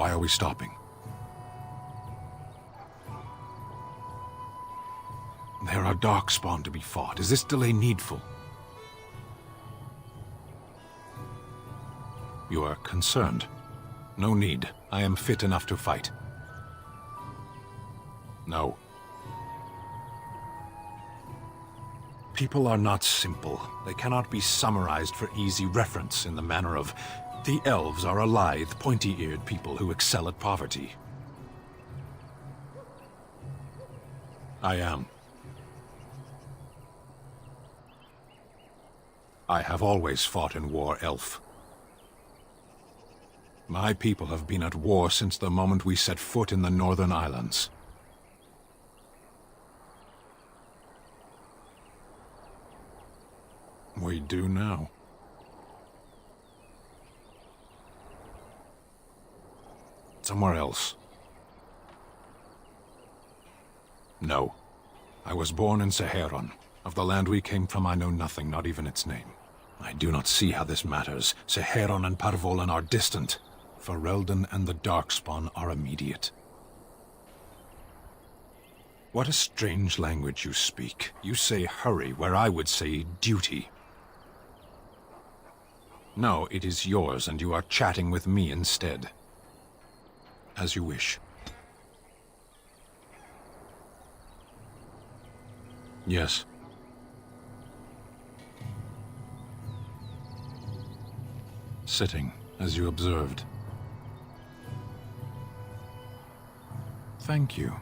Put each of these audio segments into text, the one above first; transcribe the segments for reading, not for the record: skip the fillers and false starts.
Why are we stopping? There are Darkspawn to be fought. Is this delay needful? You are concerned. No need. I am fit enough to fight. No. People are not simple. They cannot be summarized for easy reference in the manner of, the elves are a lithe, pointy-eared people who excel at poverty. I am. I have always fought in war, elf. My people have been at war since the moment we set foot in the Northern Islands. We do now. Somewhere else. No. I was born in Seheron. Of the land we came from, I know nothing, not even its name. I do not see how this matters. Seheron and Parvolan are distant. Ferelden and the Darkspawn are immediate. What a strange language you speak. You say hurry, where I would say duty. No, it is yours, and you are chatting with me instead. As you wish. Yes. Sitting, as you observed. Thank you.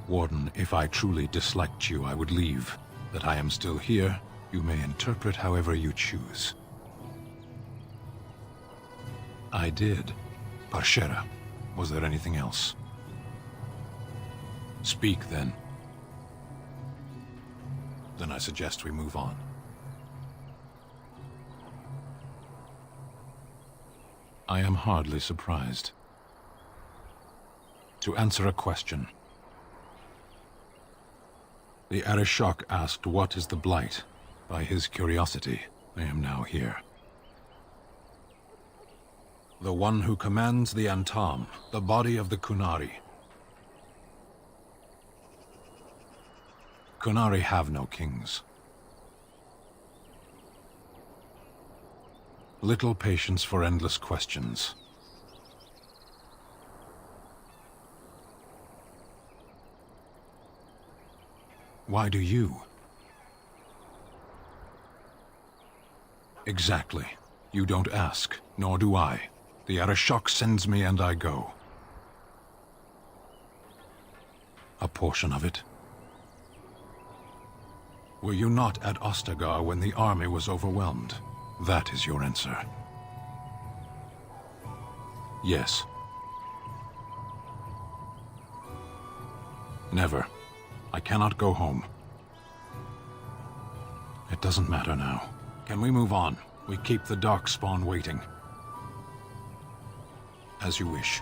Warden, if I truly disliked you, I would leave. That I am still here, you may interpret however you choose. I did. Parshera. Was there anything else? Speak, then. Then I suggest we move on. I am hardly surprised. To answer a question. The Arishok asked what is the Blight. By his curiosity, I am now here. The one who commands the Antam, the body of the Qunari. Qunari have no kings. Little patience for endless questions. Why do you? Exactly. You don't ask, nor do I. The Arishok sends me and I go. A portion of it. Were you not at Ostagar when the army was overwhelmed? That is your answer. Yes. Never. I cannot go home. It doesn't matter now. Can we move on? We keep the Darkspawn waiting. As you wish.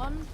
one?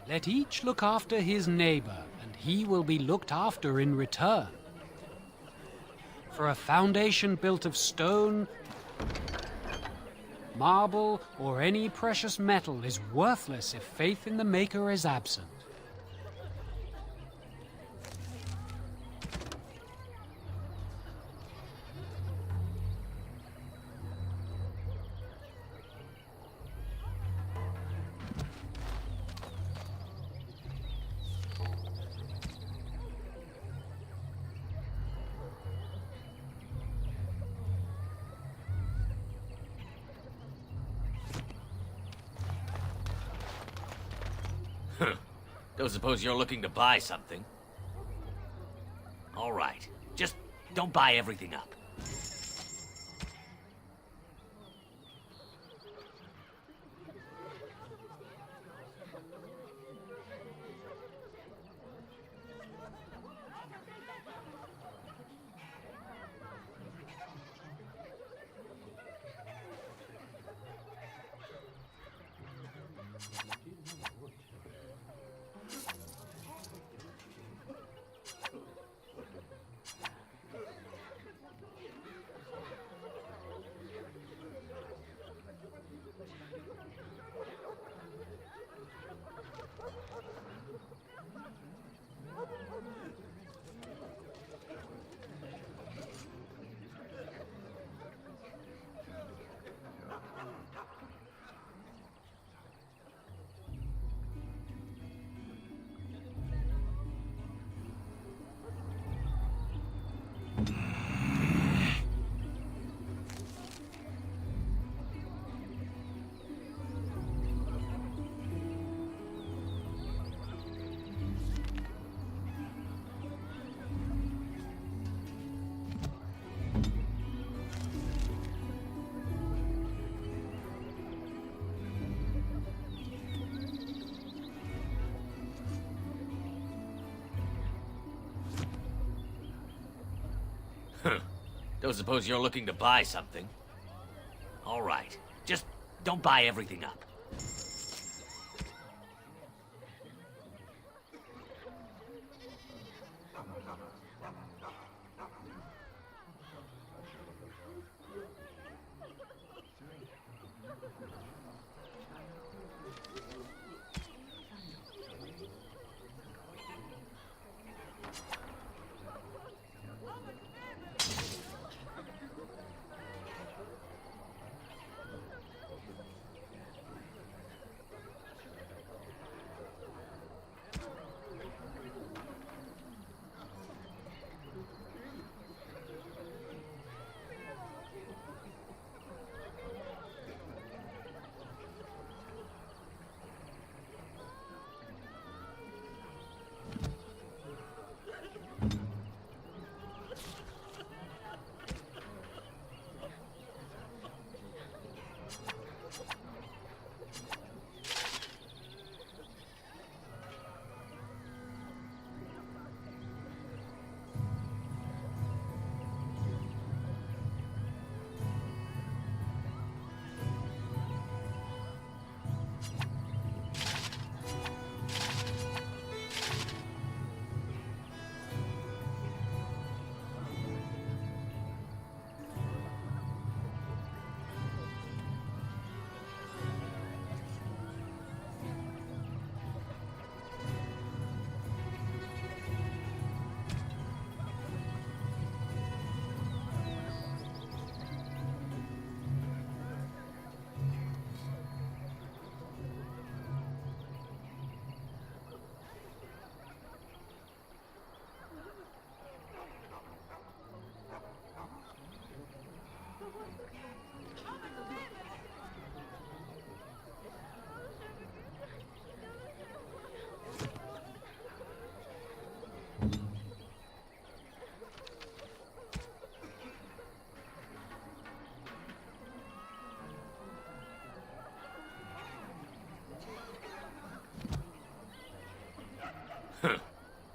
Let each look after his neighbor, and he will be looked after in return. For a foundation built of stone, marble, or any precious metal is worthless if faith in the Maker is absent. Don't suppose you're looking to buy something? All right. Just don't buy everything up. Don't suppose you're looking to buy something? All right. Just don't buy everything up.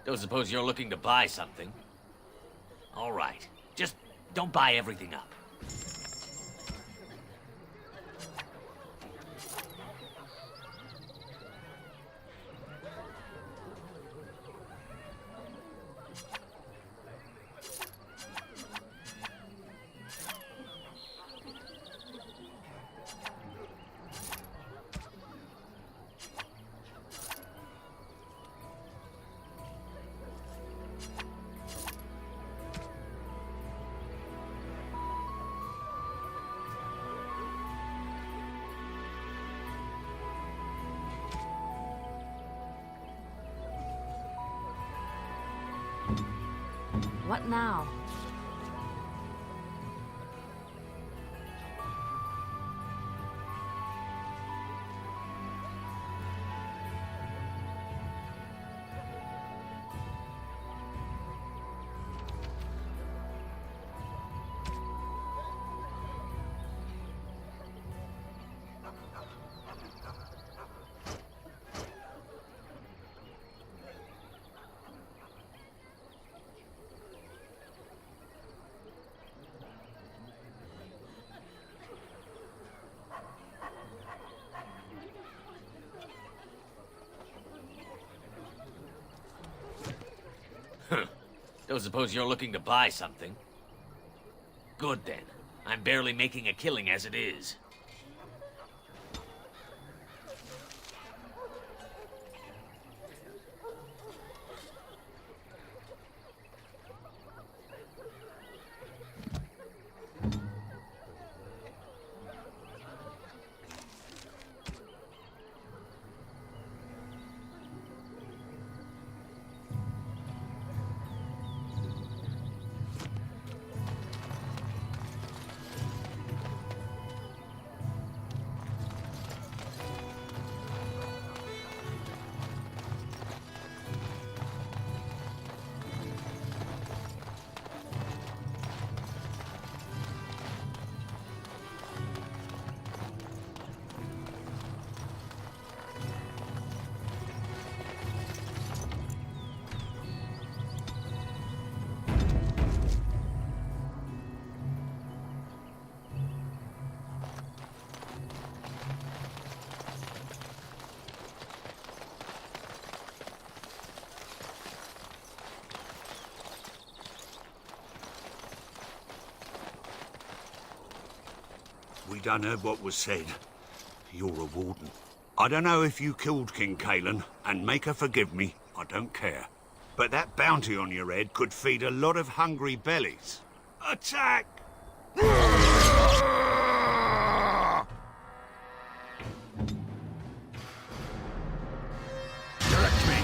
Don't suppose you're looking to buy something? All right. Just don't buy everything up. What now? Don't suppose you're looking to buy something? Good then. I'm barely making a killing as it is. We done heard what was said. You're a warden. I don't know if you killed King Kalen, and make her forgive me, I don't care. But that bounty on your head could feed a lot of hungry bellies. Attack! Direct me.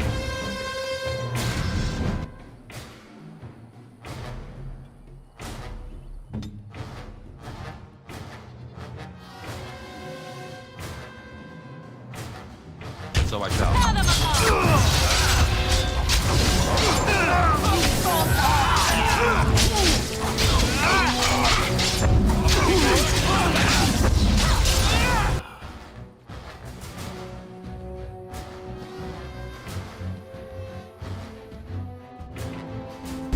So I shall.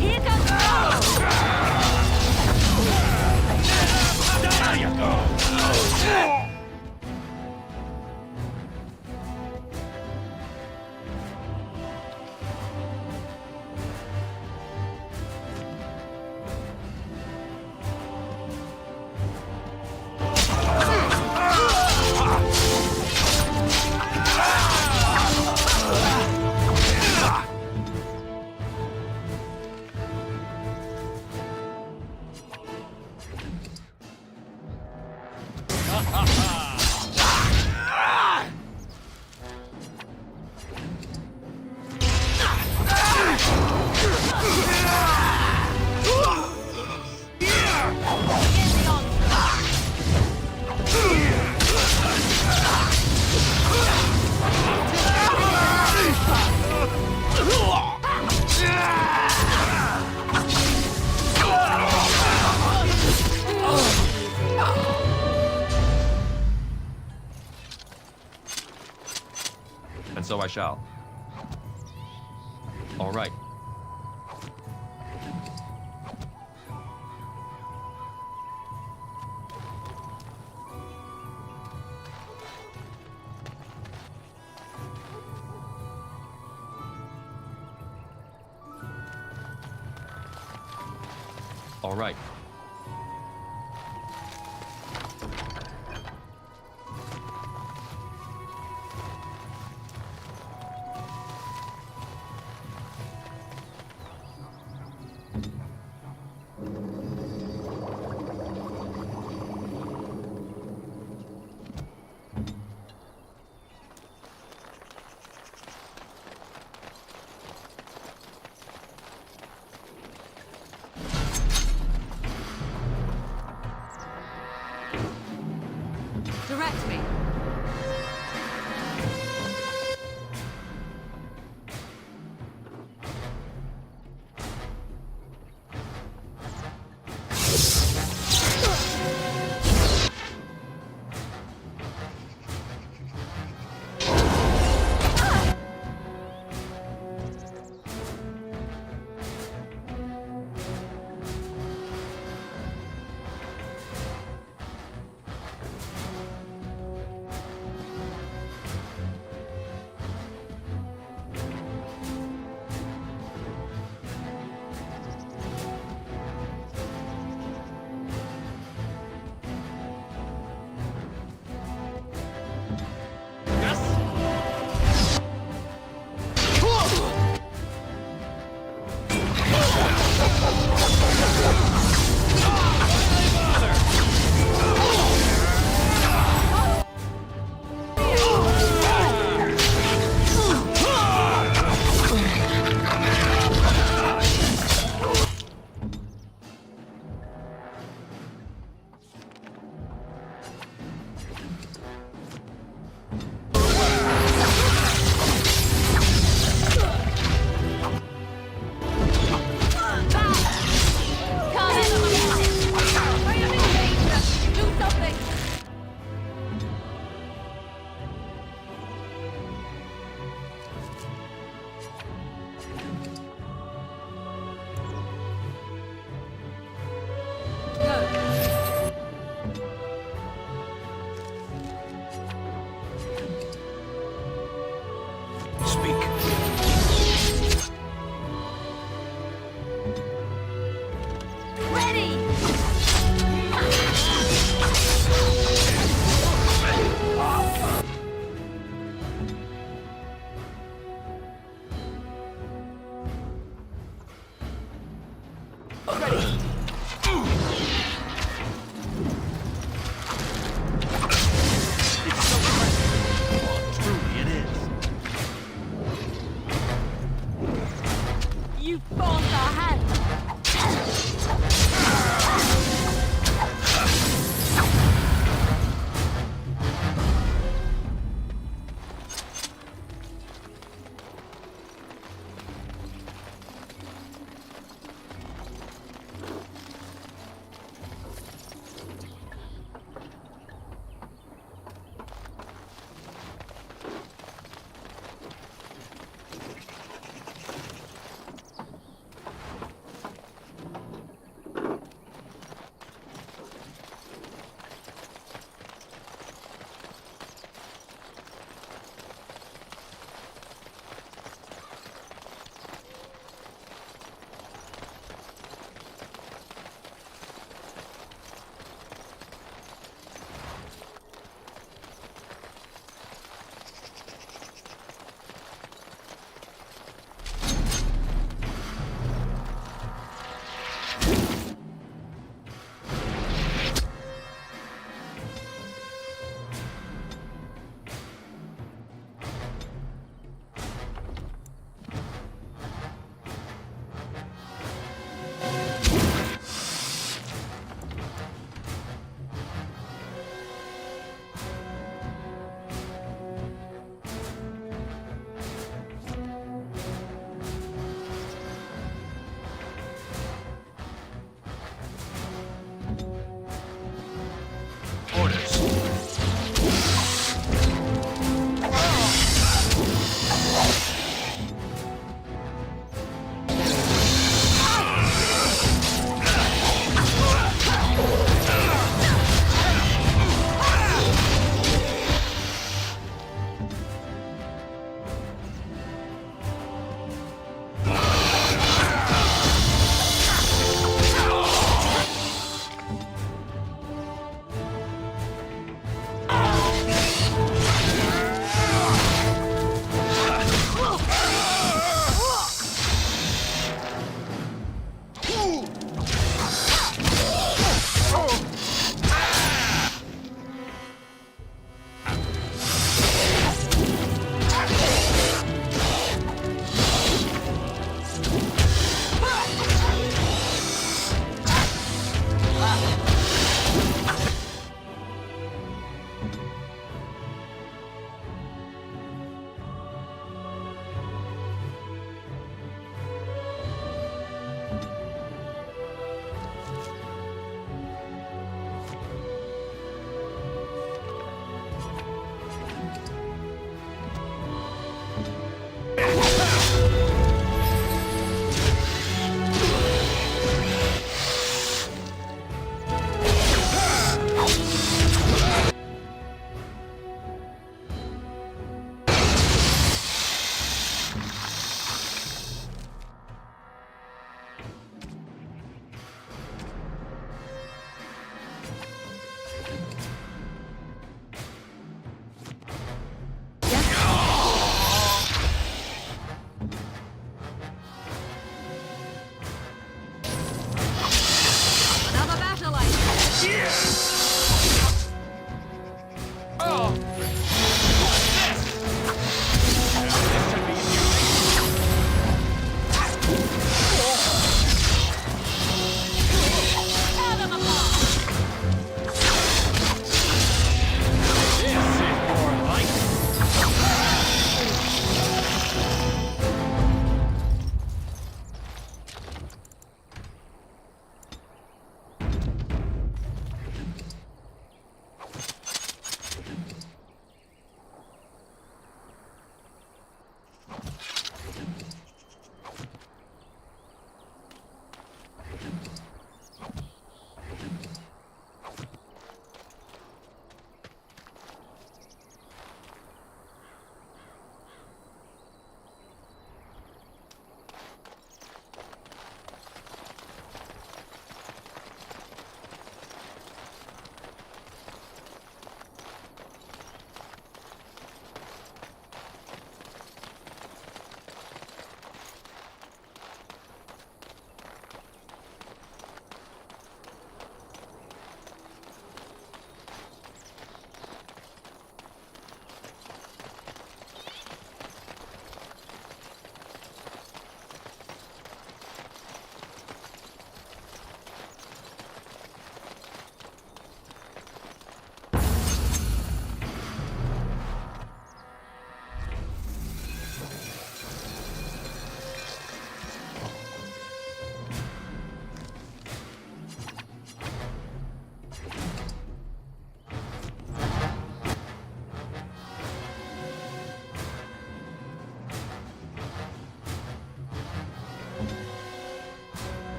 Here comes There you go! And so I shall. All right. All right. Direct me. You forced our hand!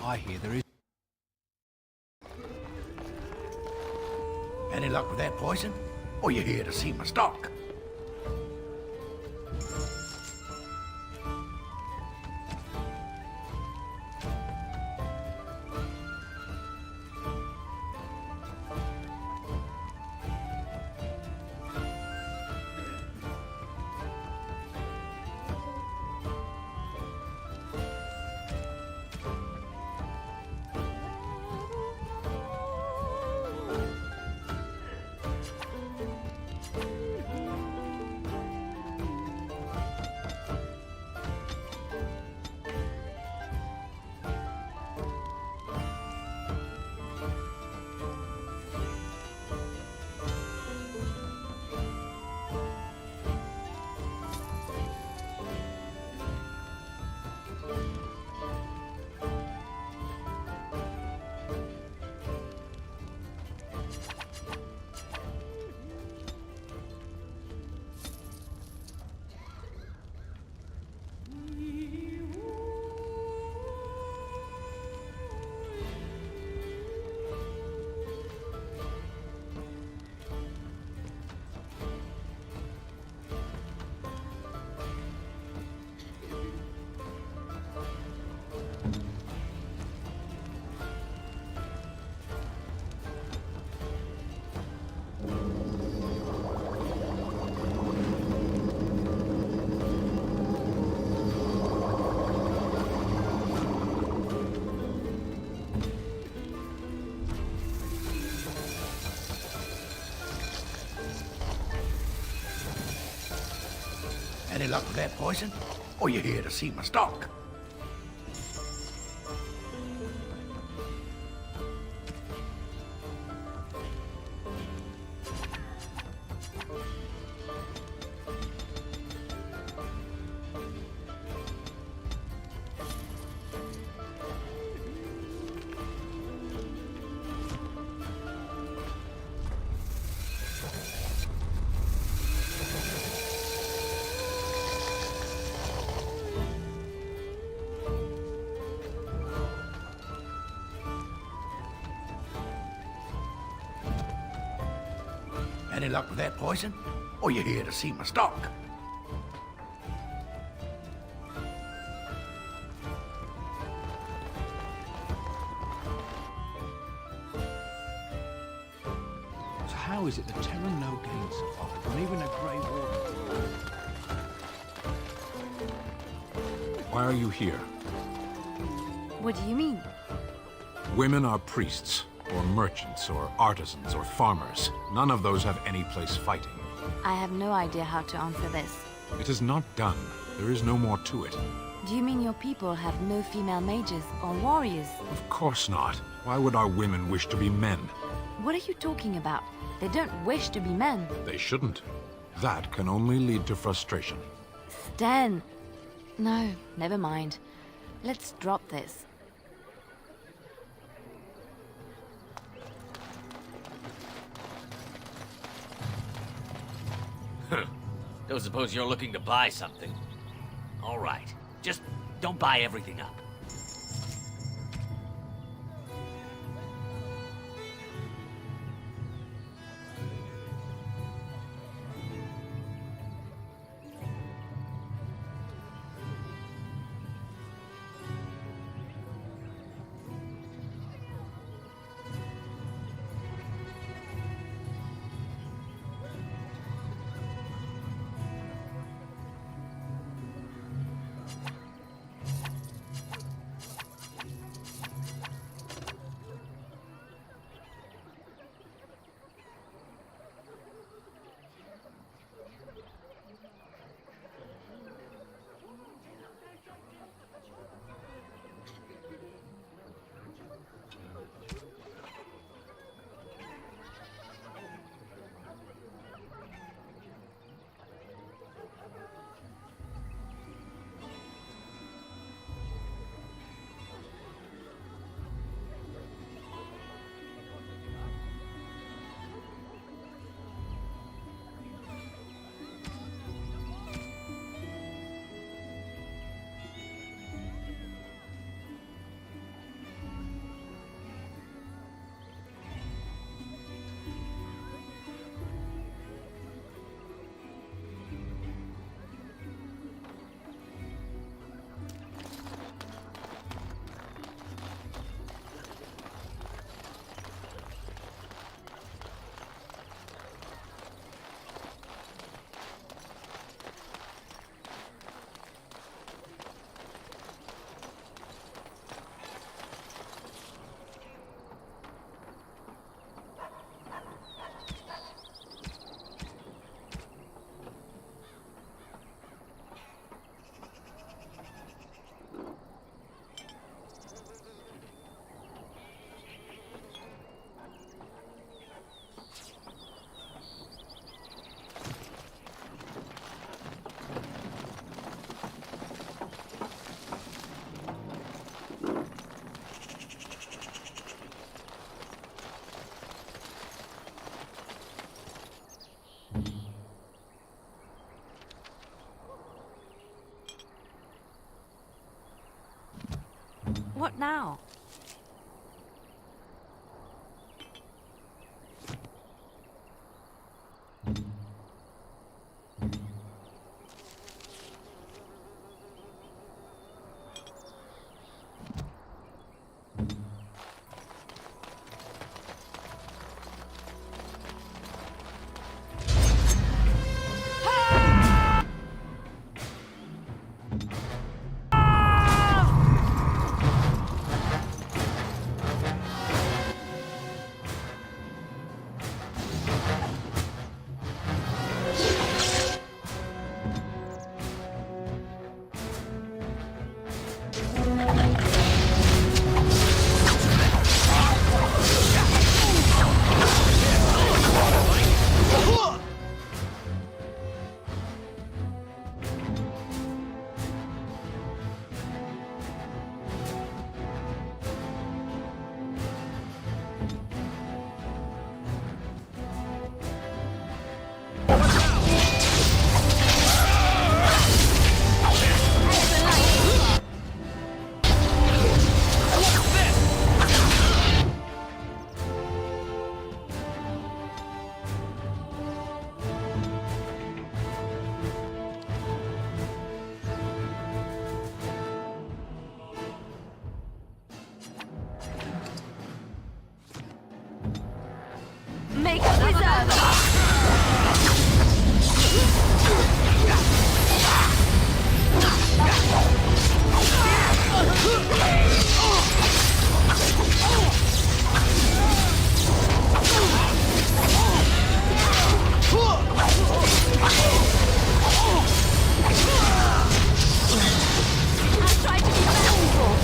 I hear there is. Any luck with that poison? Or you here to see my stock? Any luck with that poison? Or you here to see my stock? Any luck with that poison? Or you here to see my stock? So how is it that Terra no gain survived when even a Grey Warden? Why are you here? What do you mean? Women are priests, or merchants, or artisans, or farmers. None of those have any place fighting. I have no idea how to answer this. It is not done. There is no more to it. Do you mean your people have no female mages or warriors? Of course not. Why would our women wish to be men? What are you talking about? They don't wish to be men. They shouldn't. That can only lead to frustration. Sten! No, never mind. Let's drop this. Don't suppose you're looking to buy something? All right. Just don't buy everything up. Make a reserve! I tried to be merciful.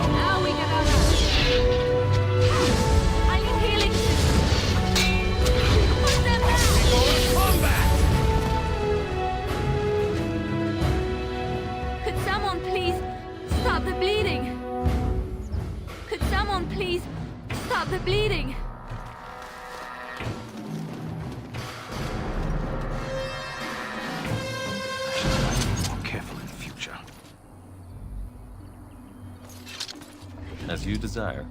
Now we get out. I need healing. Put them down. Could someone please stop the bleeding? Could someone please stop the bleeding? More careful in future. As you desire.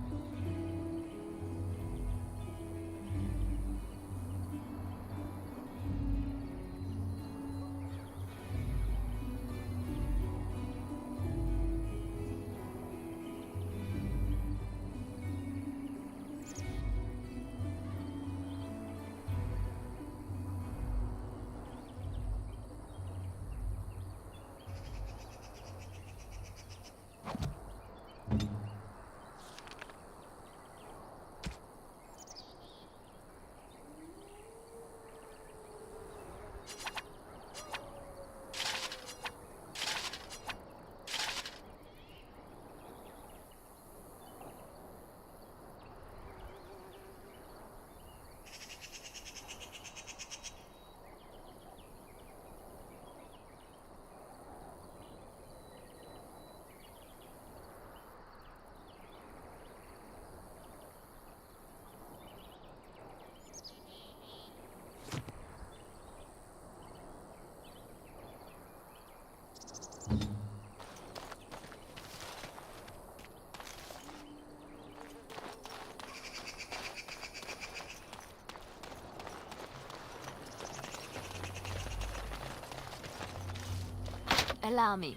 Allow me.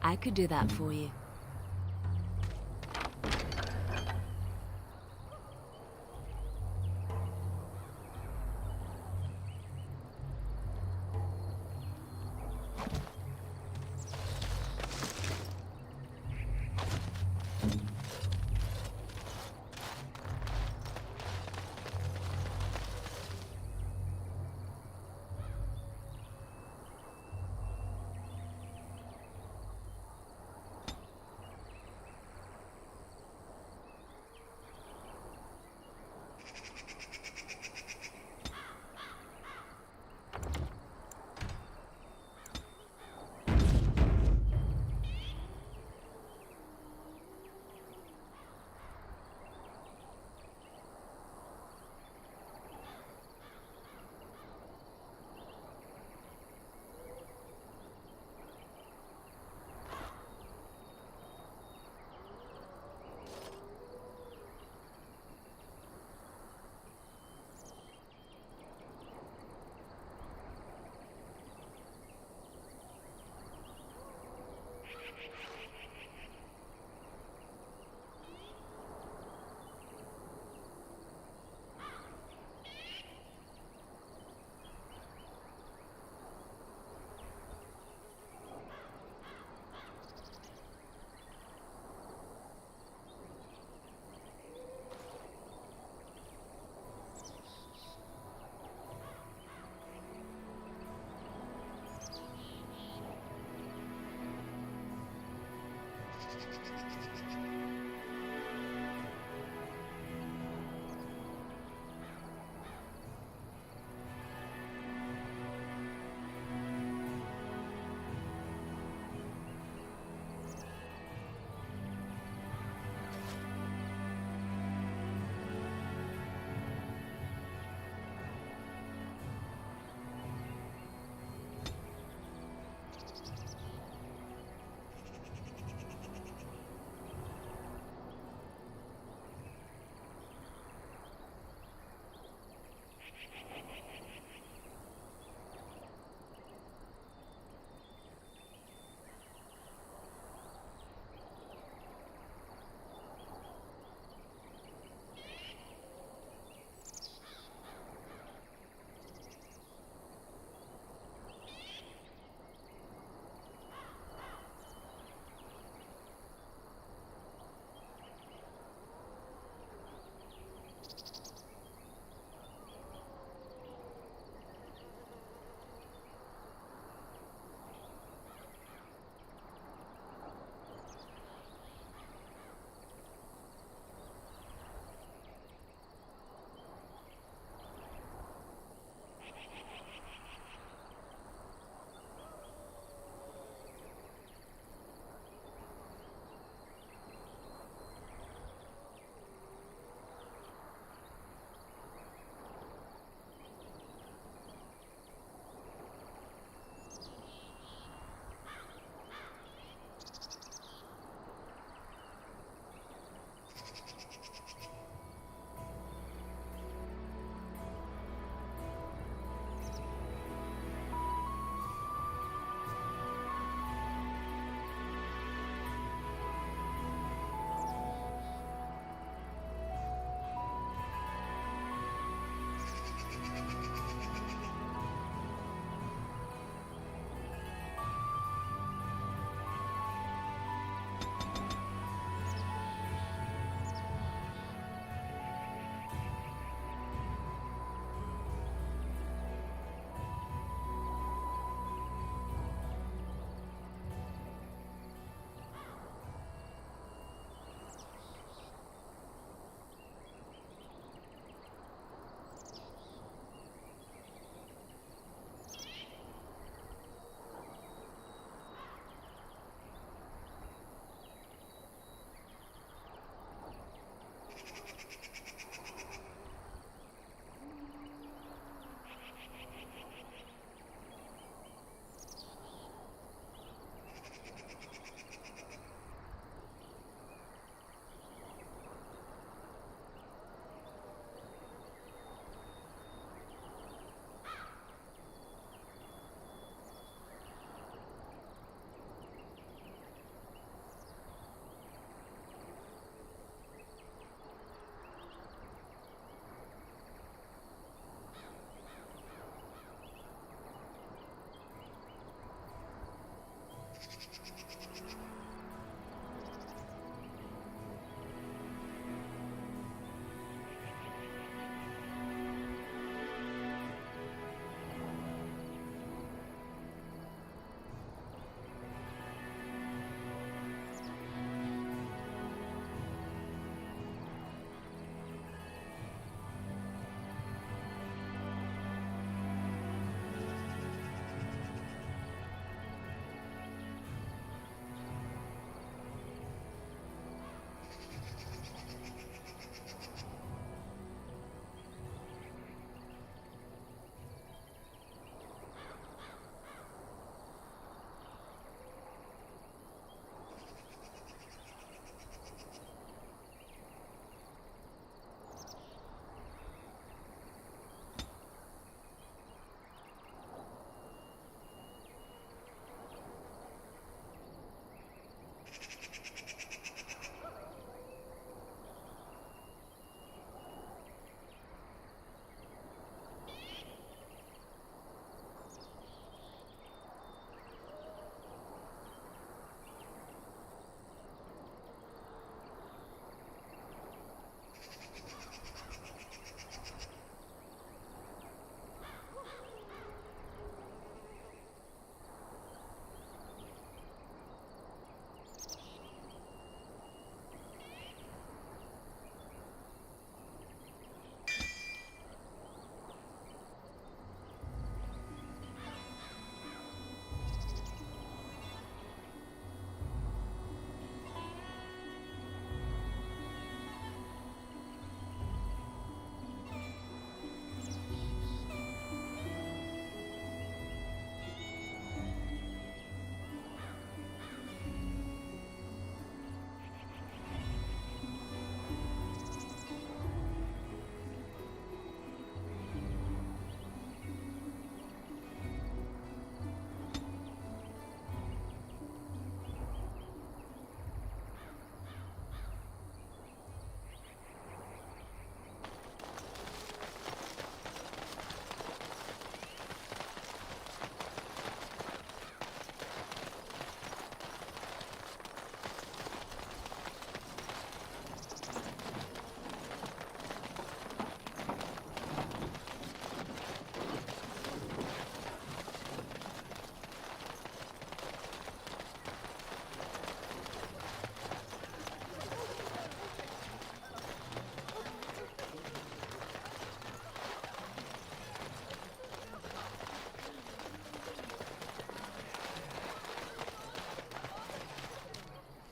I could do that for you.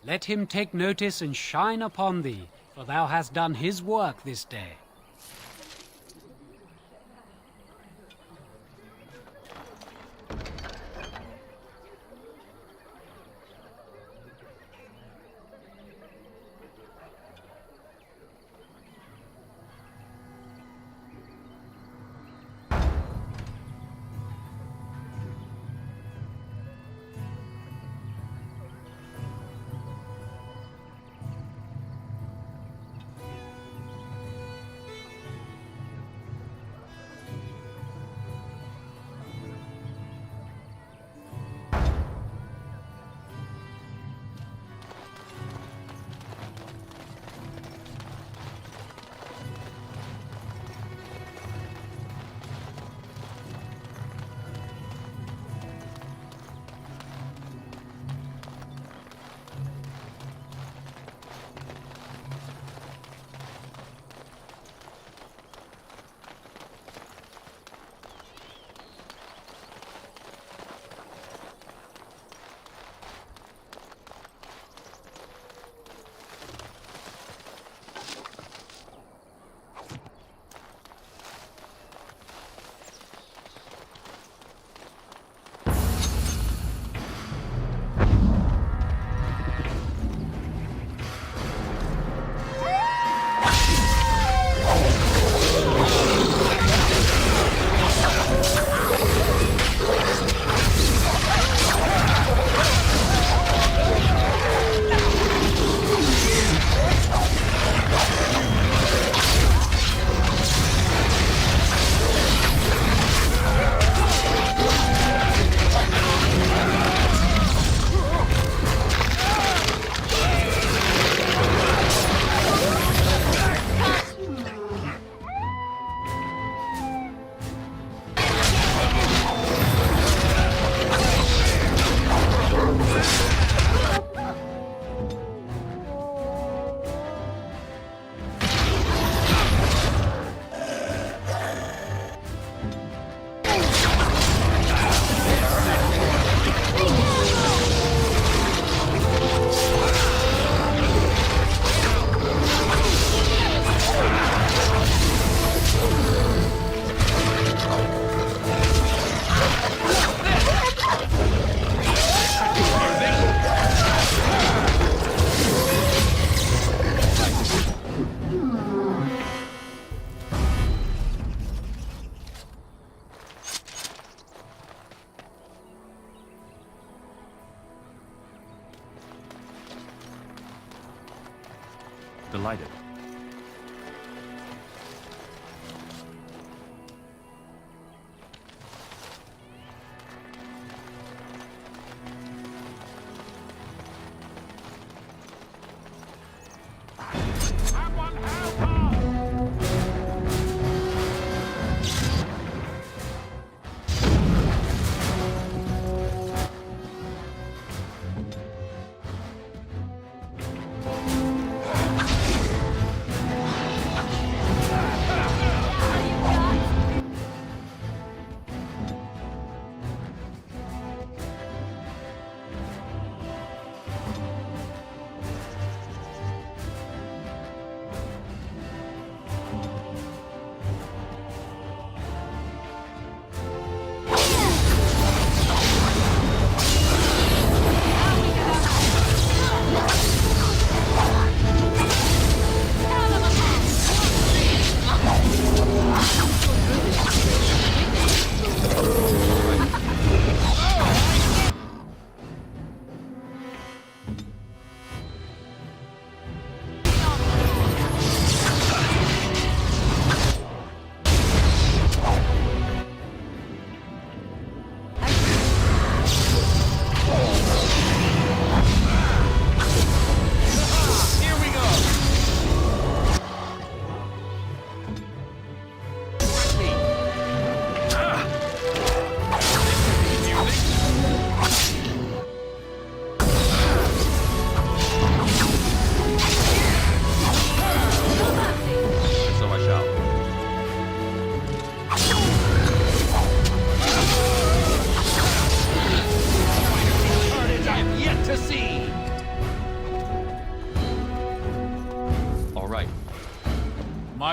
Let him take notice and shine upon thee, for thou hast done his work this day. Delighted.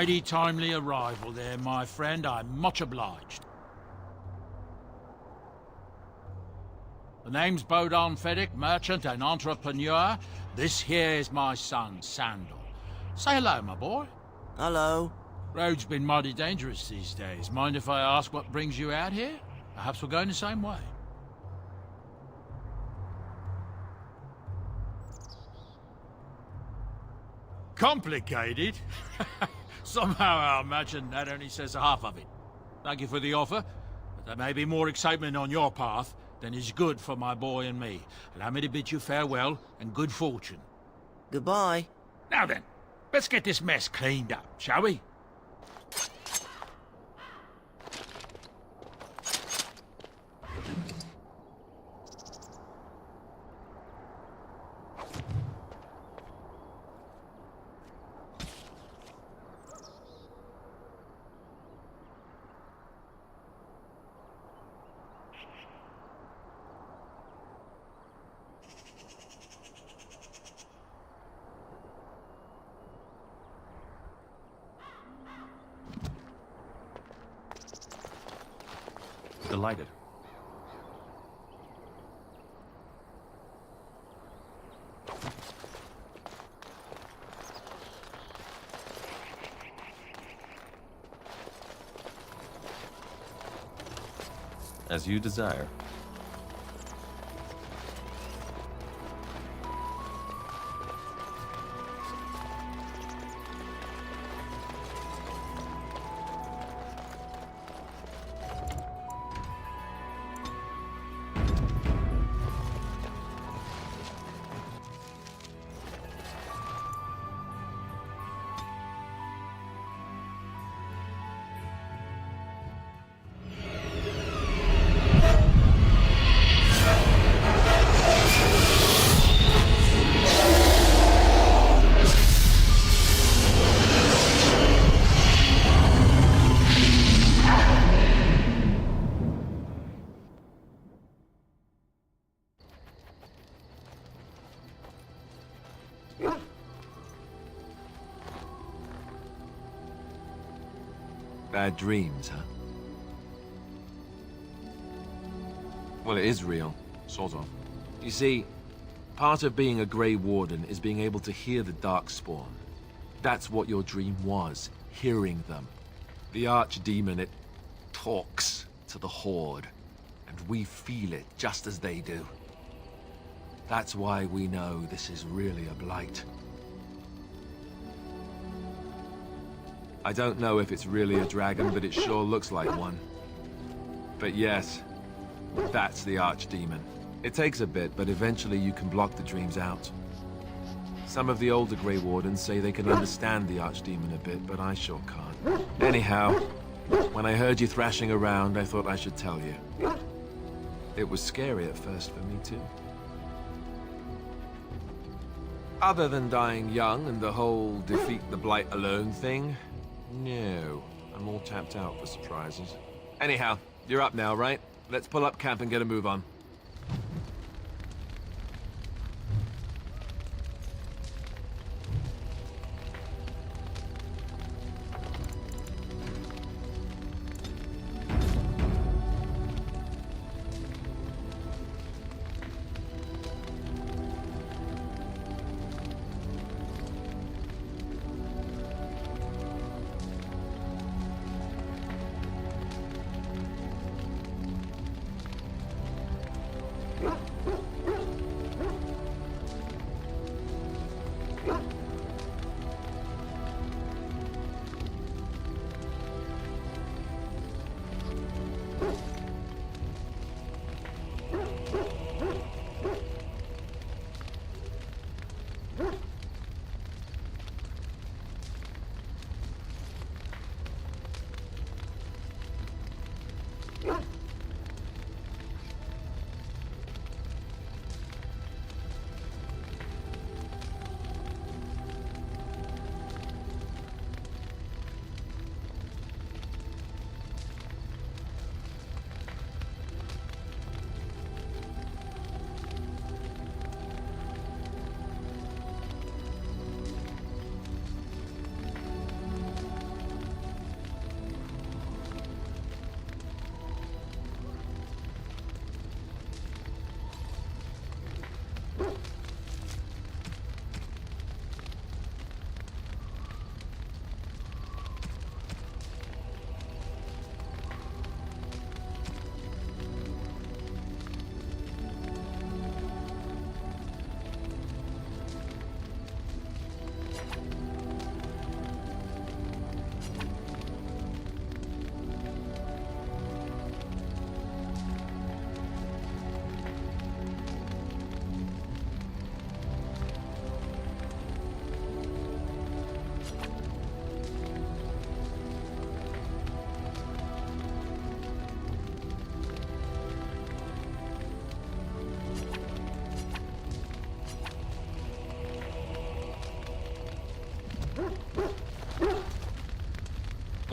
Mighty timely arrival there, my friend. I'm much obliged. The name's Bodon Feddick, merchant and entrepreneur. This here is my son, Sandal. Say hello, my boy. Hello. Road's been mighty dangerous these days. Mind if I ask what brings you out here? Perhaps we're going the same way. Complicated? Somehow I imagine that only says half of it. Thank you for the offer, but there may be more excitement on your path than is good for my boy and me. Allow me to bid you farewell and good fortune. Goodbye. Now then, let's get this mess cleaned up, shall we? Delighted. As you desire. Bad dreams, huh? Well, it is real, sort of. You see, part of being a Grey Warden is being able to hear the Darkspawn. That's what your dream was, hearing them. The Archdemon, it talks to the Horde, and we feel it just as they do. That's why we know this is really a blight. I don't know if it's really a dragon, but it sure looks like one. But yes, that's the Archdemon. It takes a bit, but eventually you can block the dreams out. Some of the older Grey Wardens say they can understand the Archdemon a bit, but I sure can't. Anyhow, when I heard you thrashing around, I thought I should tell you. It was scary at first for me, too. Other than dying young and the whole defeat the Blight alone thing, no, I'm all tapped out for surprises. Anyhow, you're up now, right? Let's pull up camp and get a move on.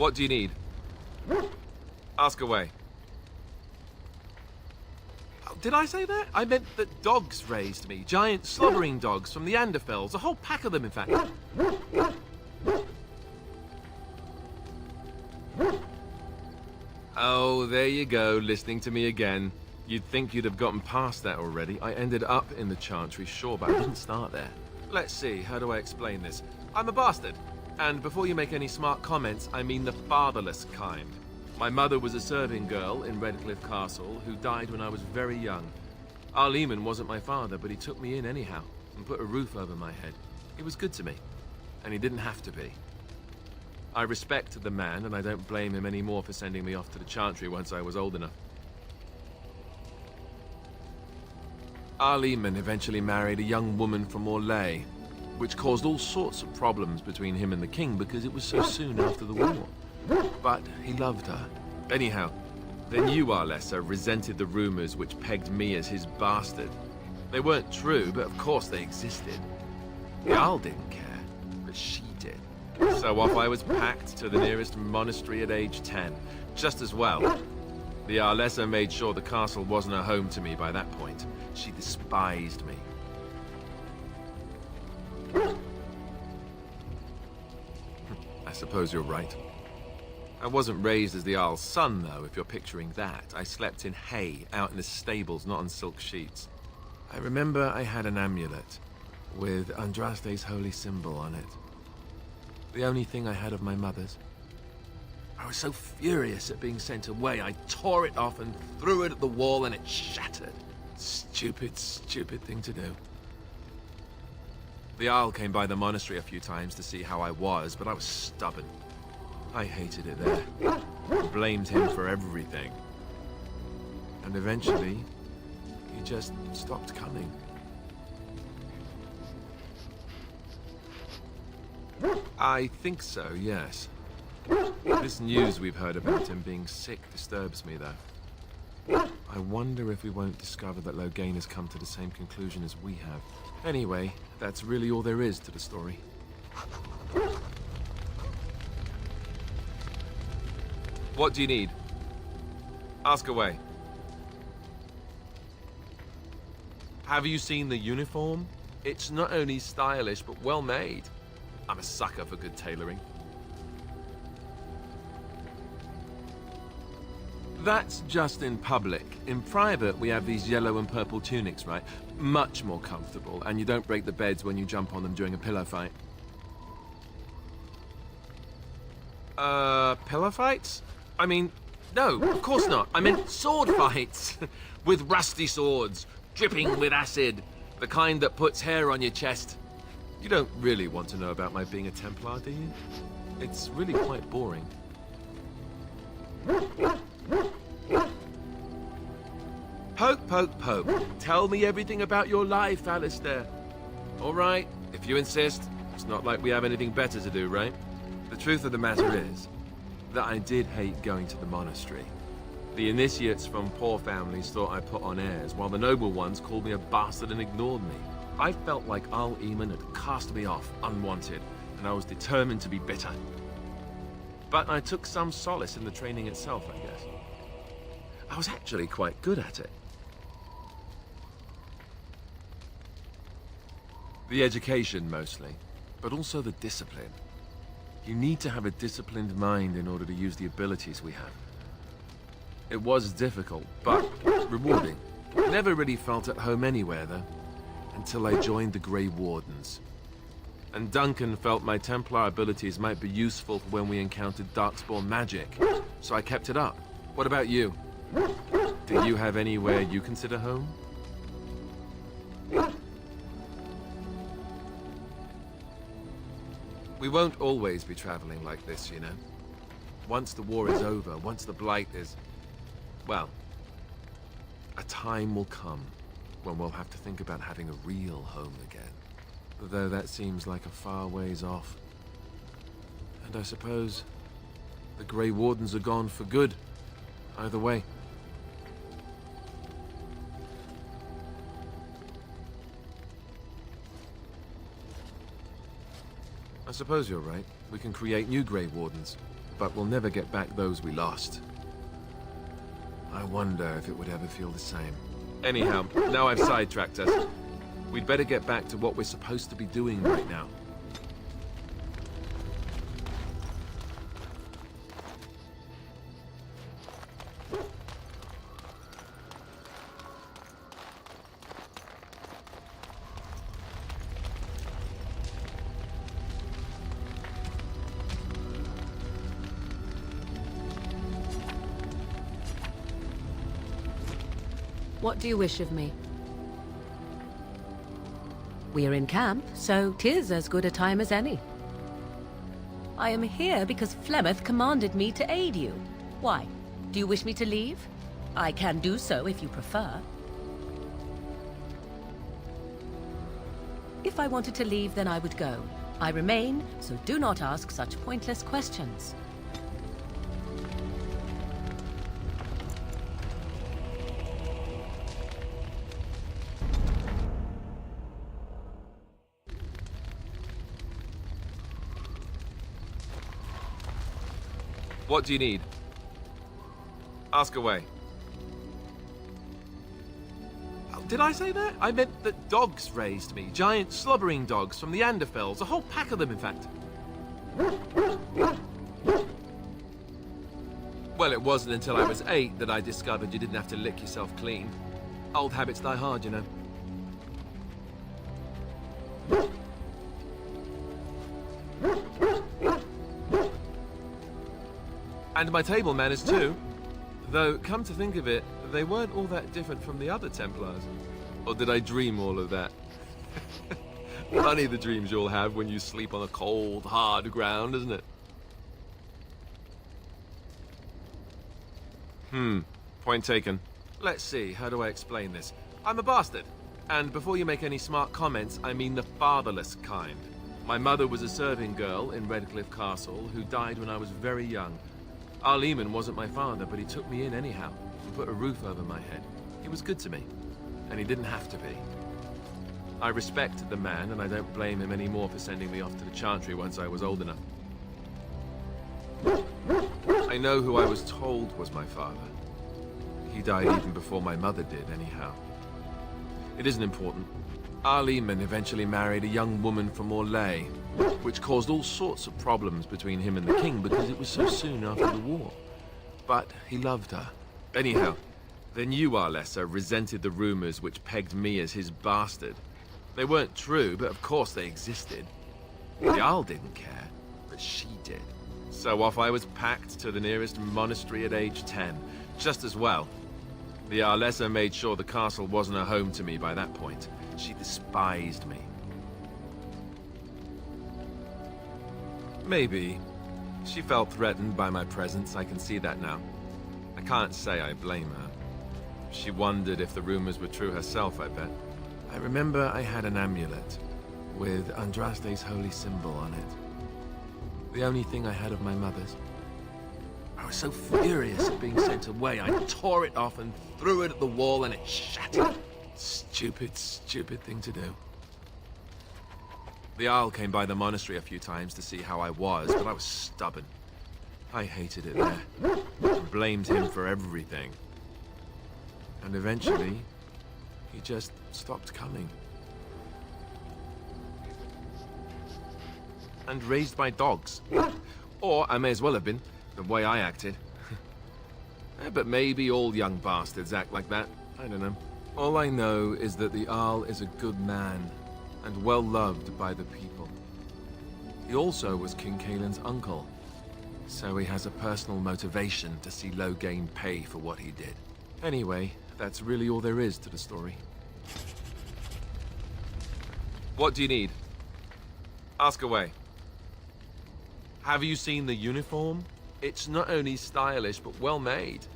What do you need? Ask away. Oh, did I say that? I meant that dogs raised me. Giant slobbering dogs from the Anderfells. A whole pack of them, in fact. Oh, there you go, listening to me again. You'd think you'd have gotten past that already. I ended up in the Chantry, sure, but I didn't start there. Let's see, how do I explain this? I'm a bastard. And before you make any smart comments, I mean the fatherless kind. My mother was a serving girl in Redcliffe Castle who died when I was very young. Arl Eamon wasn't my father, but he took me in anyhow and put a roof over my head. He was good to me, and he didn't have to be. I respect the man, and I don't blame him anymore for sending me off to the Chantry once I was old enough. Arl Eamon eventually married a young woman from Orlais, which caused all sorts of problems between him and the king because it was so soon after the war. But he loved her. Anyhow, then you, Arlessa, resented the rumors which pegged me as his bastard. They weren't true, but of course they existed. The Arl didn't care, but she did. So off I was packed to the nearest monastery at age 10. Just as well. The Arlessa made sure the castle wasn't a home to me by that point. She despised me. I suppose you're right. I wasn't raised as the Arl's son, though, if you're picturing that. I slept in hay, out in the stables, not on silk sheets. I remember I had an amulet with Andraste's holy symbol on it. The only thing I had of my mother's. I was so furious at being sent away, I tore it off and threw it at the wall and it shattered. Stupid, stupid thing to do. The Arl came by the monastery a few times to see how I was, but I was stubborn. I hated it there. I blamed him for everything. And eventually, he just stopped coming. I think so, yes. This news we've heard about him being sick disturbs me, though. I wonder if we won't discover that Loghain has come to the same conclusion as we have. Anyway, that's really all there is to the story. What do you need? Ask away. Have you seen the uniform? It's not only stylish, but well made. I'm a sucker for good tailoring. That's just in public. In private, we have these yellow and purple tunics, right? Much more comfortable, and you don't break the beds when you jump on them during a pillow fight. Pillow fights? I mean, no, of course not. I meant sword fights. With rusty swords, dripping with acid. The kind that puts hair on your chest. You don't really want to know about my being a Templar, do you? It's really quite boring. Poke, poke, poke. Tell me everything about your life, Alistair. All right, if you insist. It's not like we have anything better to do, right? The truth of the matter is that I did hate going to the monastery. The initiates from poor families thought I put on airs, while the noble ones called me a bastard and ignored me. I felt like Arl Eamon had cast me off, unwanted, and I was determined to be bitter. But I took some solace in the training itself, I guess. I was actually quite good at it. The education, mostly, but also the discipline. You need to have a disciplined mind in order to use the abilities we have. It was difficult, but rewarding. Never really felt at home anywhere, though, until I joined the Grey Wardens. And Duncan felt my Templar abilities might be useful for when we encountered Darkspawn magic, so I kept it up. What about you? Do you have anywhere you consider home? We won't always be traveling like this, you know. Once the war is over, once the Blight is... well, a time will come when we'll have to think about having a real home again. Though that seems like a far ways off. And I suppose the Grey Wardens are gone for good, either way. I suppose you're right. We can create new Grey Wardens. but we'll never get back those we lost. I wonder if it would ever feel the same. Anyhow, now I've sidetracked us. We'd better get back to what we're supposed to be doing right now. What do you wish of me? We are in camp, so 'tis as good a time as any. I am here because Flemeth commanded me to aid you. Why? Do you wish me to leave? I can do so if you prefer. If I wanted to leave, then I would go. I remain, so do not ask such pointless questions. What do you need? Ask away. Oh, did I say that? I meant that dogs raised me. Giant slobbering dogs from the Anderfells. A whole pack of them, in fact. Well, it wasn't until I was 8 that I discovered you didn't have to lick yourself clean. Old habits die hard, you know. And my table manners too. Though, come to think of it, they weren't all that different from the other Templars. Or did I dream all of that? Funny the dreams you'll have when you sleep on a cold, hard ground, isn't it? Point taken. Let's see, how do I explain this? I'm a bastard. And before you make any smart comments, I mean the fatherless kind. My mother was a serving girl in Redcliffe Castle who died when I was very young. Arleman wasn't my father, but he took me in anyhow and put a roof over my head. He was good to me, and he didn't have to be. I respect the man, and I don't blame him anymore for sending me off to the Chantry once I was old enough. I know who I was told was my father. He died even before my mother did, anyhow. It isn't important. Arleman eventually married a young woman from Orlais, which caused all sorts of problems between him and the king because it was so soon after the war. But he loved her. Anyhow, the new Arlessa resented the rumors which pegged me as his bastard. They weren't true, but of course they existed. The Jarl didn't care, but she did. So off I was packed to the nearest monastery at age 10, just as well. The Arlessa made sure the castle wasn't a home to me by that point. She despised me. Maybe. She felt threatened by my presence, I can see that now. I can't say I blame her. She wondered if the rumors were true herself, I bet. I remember I had an amulet with Andraste's holy symbol on it. The only thing I had of my mother's. I was so furious at being sent away, I tore it off and threw it at the wall and it shattered. Stupid, stupid thing to do. The Jarl came by the monastery a few times to see how I was, but I was stubborn. I hated it there. And blamed him for everything. And eventually, he just stopped coming. And raised my dogs. Or I may as well have been, the way I acted. But maybe all young bastards act like that. I don't know. All I know is that the Jarl is a good man, and well loved by the people. He also was King Cailan's uncle, so he has a personal motivation to see Loghain pay for what he did. Anyway, that's really all there is to the story. What do you need? Ask away. Have you seen the uniform? It's not only stylish, but well made.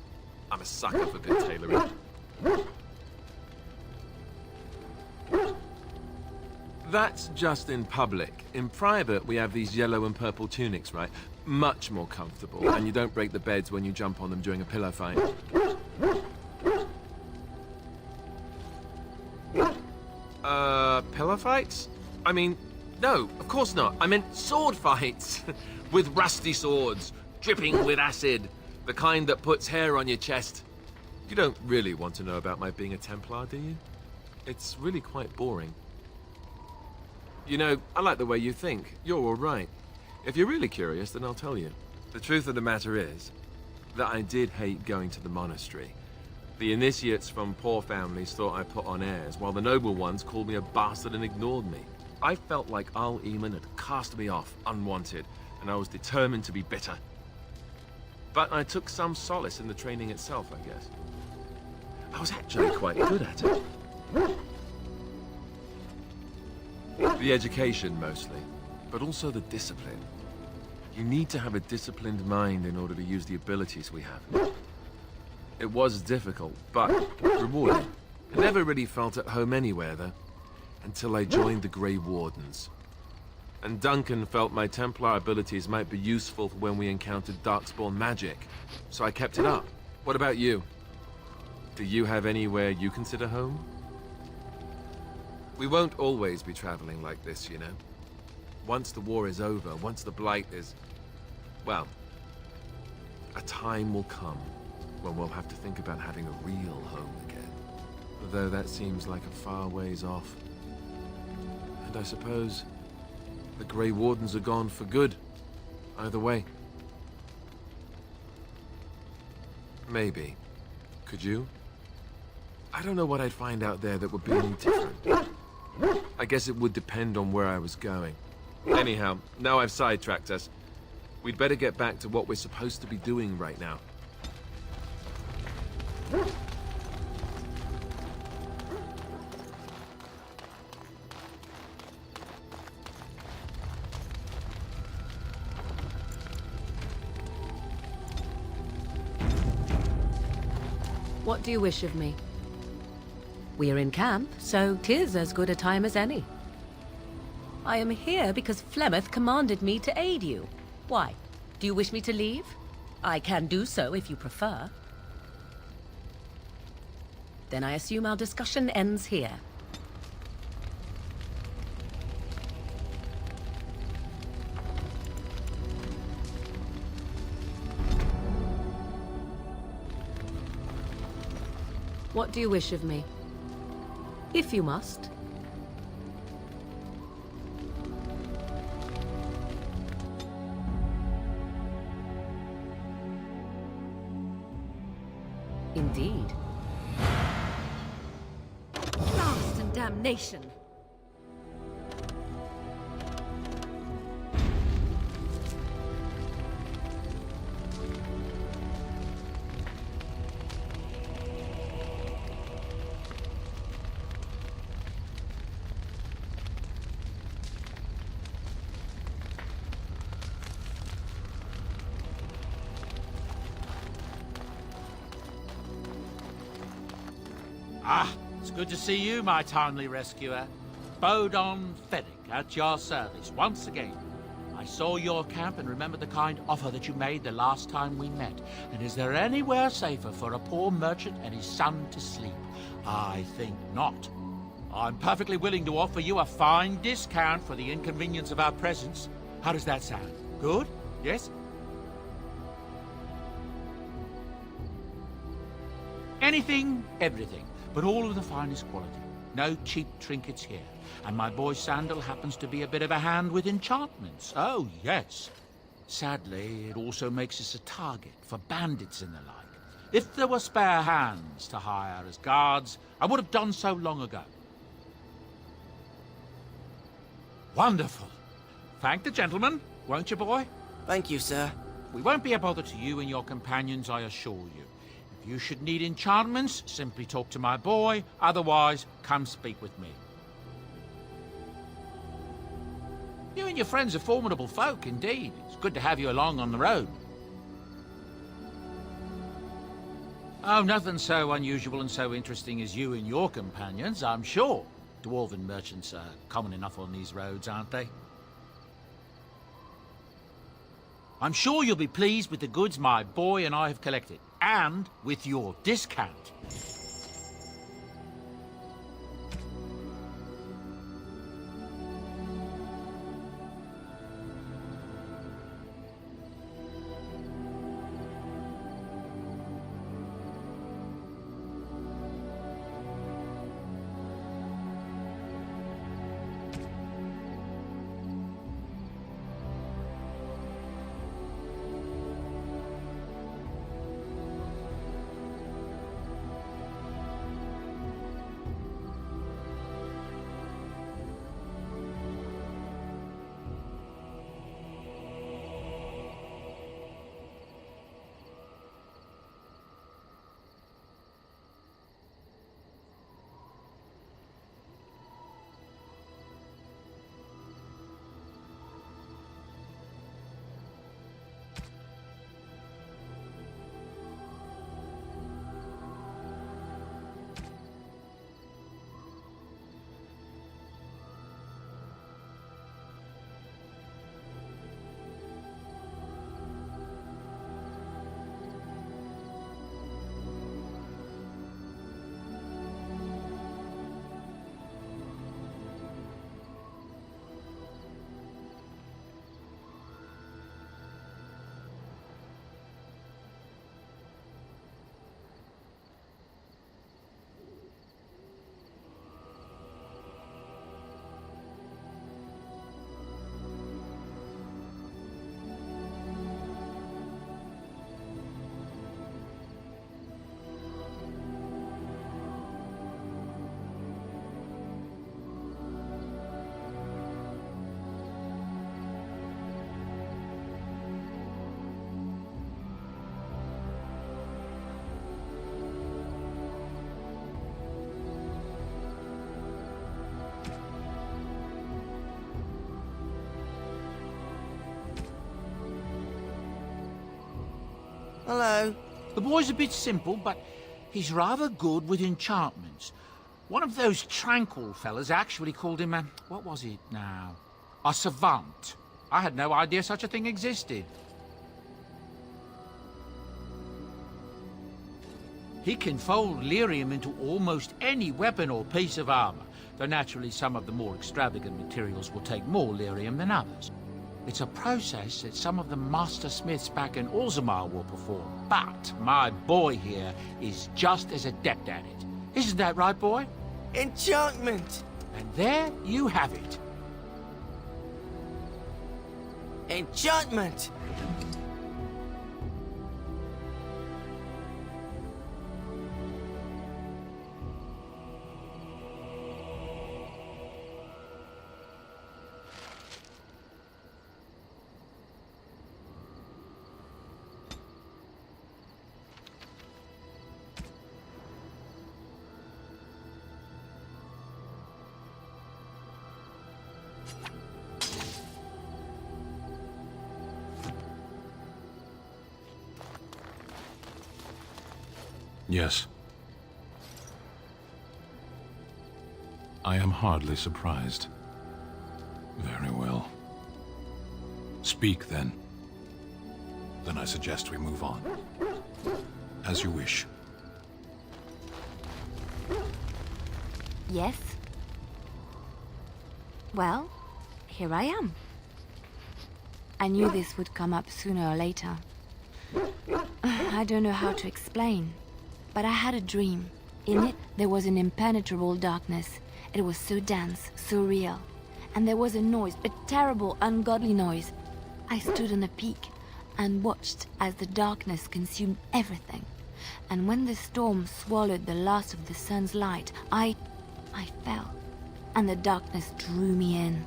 I'm a sucker for good tailoring. That's just in public. In private, we have these yellow and purple tunics, right? Much more comfortable, and you don't break the beds when you jump on them during a pillow fight. Pillow fights? I mean, no, of course not. I meant sword fights. With rusty swords. dripping with acid, the kind that puts hair on your chest. You don't really want to know about my being a Templar, do you? It's really quite boring. You know, I like the way you think. You're all right. If you're really curious, then I'll tell you. The truth of the matter is that I did hate going to the monastery. The initiates from poor families thought I put on airs, while the noble ones called me a bastard and ignored me. I felt like Al Eamon had cast me off, unwanted, and I was determined to be bitter. But I took some solace in the training itself, I guess. I was actually quite good at it. The education, mostly, but also the discipline. You need to have a disciplined mind in order to use the abilities we have. It was difficult, but rewarding. I never really felt at home anywhere, though, until I joined the Grey Wardens. And Duncan felt my Templar abilities might be useful for when we encountered Darkspawn magic, so I kept it up. What about you? Do you have anywhere you consider home? We won't always be traveling like this, you know. Once the war is over, once the Blight is... well, a time will come when we'll have to think about having a real home again. Although that seems like a far ways off. And I suppose the Grey Wardens are gone for good. Either way. Maybe. Could you? I don't know what I'd find out there that would be any different. I guess it would depend on where I was going. Anyhow, now I've sidetracked us. We'd better get back to what we're supposed to be doing right now. What do you wish of me? We are in camp, so 'tis as good a time as any. I am here because Flemeth commanded me to aid you. Why? Do you wish me to leave? I can do so if you prefer. Then I assume our discussion ends here. What do you wish of me? If you must. Indeed. Blast and damnation! Ah, it's good to see you, my timely rescuer. Bodon Fennick at your service once again. I saw your camp and remember the kind offer that you made the last time we met. And is there anywhere safer for a poor merchant and his son to sleep? I think not. I'm perfectly willing to offer you a fine discount for the inconvenience of our presence. How does that sound? Good? Yes? Anything, everything, but all of the finest quality. No cheap trinkets here. And my boy Sandal happens to be a bit of a hand with enchantments. Oh, yes. Sadly, it also makes us a target for bandits and the like. If there were spare hands to hire as guards, I would have done so long ago. Wonderful. Thank the gentleman, won't you, boy? Thank you, sir. We won't be a bother to you and your companions, I assure you. If you should need enchantments, simply talk to my boy. Otherwise, come speak with me. You and your friends are formidable folk, indeed. It's good to have you along on the road. Oh, nothing so unusual and so interesting as you and your companions, I'm sure. Dwarven merchants are common enough on these roads, aren't they? I'm sure you'll be pleased with the goods my boy and I have collected, and with your discount. Hello. The boy's a bit simple, but he's rather good with enchantments. One of those tranquil fellas actually called him a... what was it now? A savant. I had no idea such a thing existed. He can fold lyrium into almost any weapon or piece of armor, though naturally some of the more extravagant materials will take more lyrium than others. It's a process that some of the master smiths back in Orzammar will perform, but my boy here is just as adept at it. Isn't that right, boy? Enchantment! And there you have it. Enchantment! Yes. I am hardly surprised. Very well. Speak, then. Then I suggest we move on. As you wish. Yes? Well, here I am. I knew this would come up sooner or later. I don't know how to explain, but I had a dream. In it, there was an impenetrable darkness. It was so dense, so real. And there was a noise, a terrible, ungodly noise. I stood on a peak and watched as the darkness consumed everything. And when the storm swallowed the last of the sun's light, I fell, and the darkness drew me in.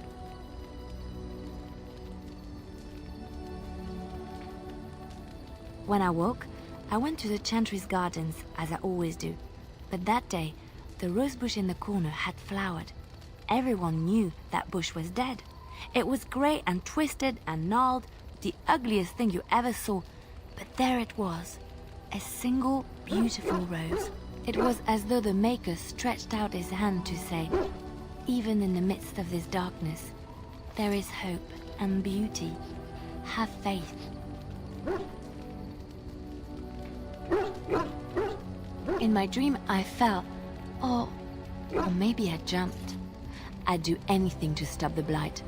When I woke, I went to the Chantry's gardens, as I always do. But that day, the rose bush in the corner had flowered. Everyone knew that bush was dead. It was grey and twisted and gnarled, the ugliest thing you ever saw. But there it was, a single beautiful rose. It was as though the Maker stretched out his hand to say, even in the midst of this darkness, there is hope and beauty. Have faith. In my dream, I fell, or maybe I jumped. I'd do anything to stop the Blight.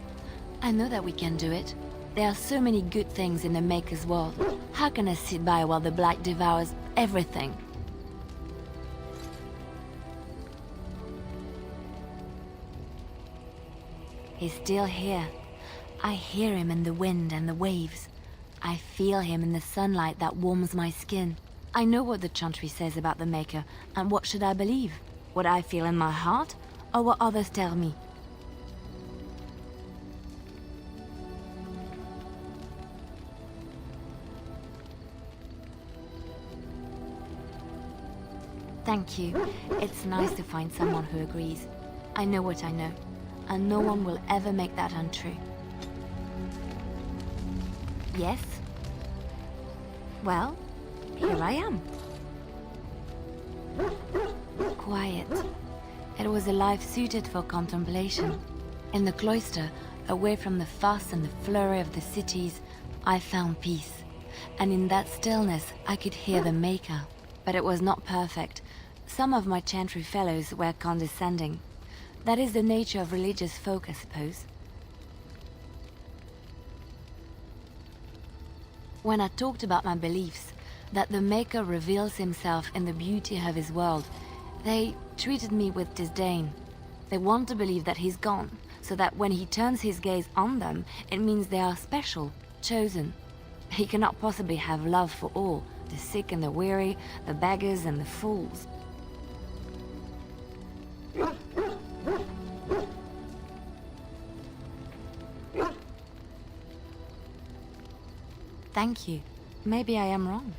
I know that we can do it. There are so many good things in the Maker's world. How can I sit by while the Blight devours everything? He's still here. I hear him in the wind and the waves. I feel him in the sunlight that warms my skin. I know what the Chantry says about the Maker, and what should I believe? What I feel in my heart, or what others tell me? Thank you. It's nice to find someone who agrees. I know what I know, and no one will ever make that untrue. Yes? Well, here I am. Quiet. It was a life suited for contemplation. In the cloister, away from the fuss and the flurry of the cities, I found peace. And in that stillness, I could hear the Maker. But it was not perfect. Some of my Chantry fellows were condescending. That is the nature of religious folk, I suppose. When I talked about my beliefs, that the Maker reveals himself in the beauty of his world, they treated me with disdain. They want to believe that he's gone, so that when he turns his gaze on them, it means they are special, chosen. He cannot possibly have love for all, the sick and the weary, the beggars and the fools. Thank you. Maybe I am wrong.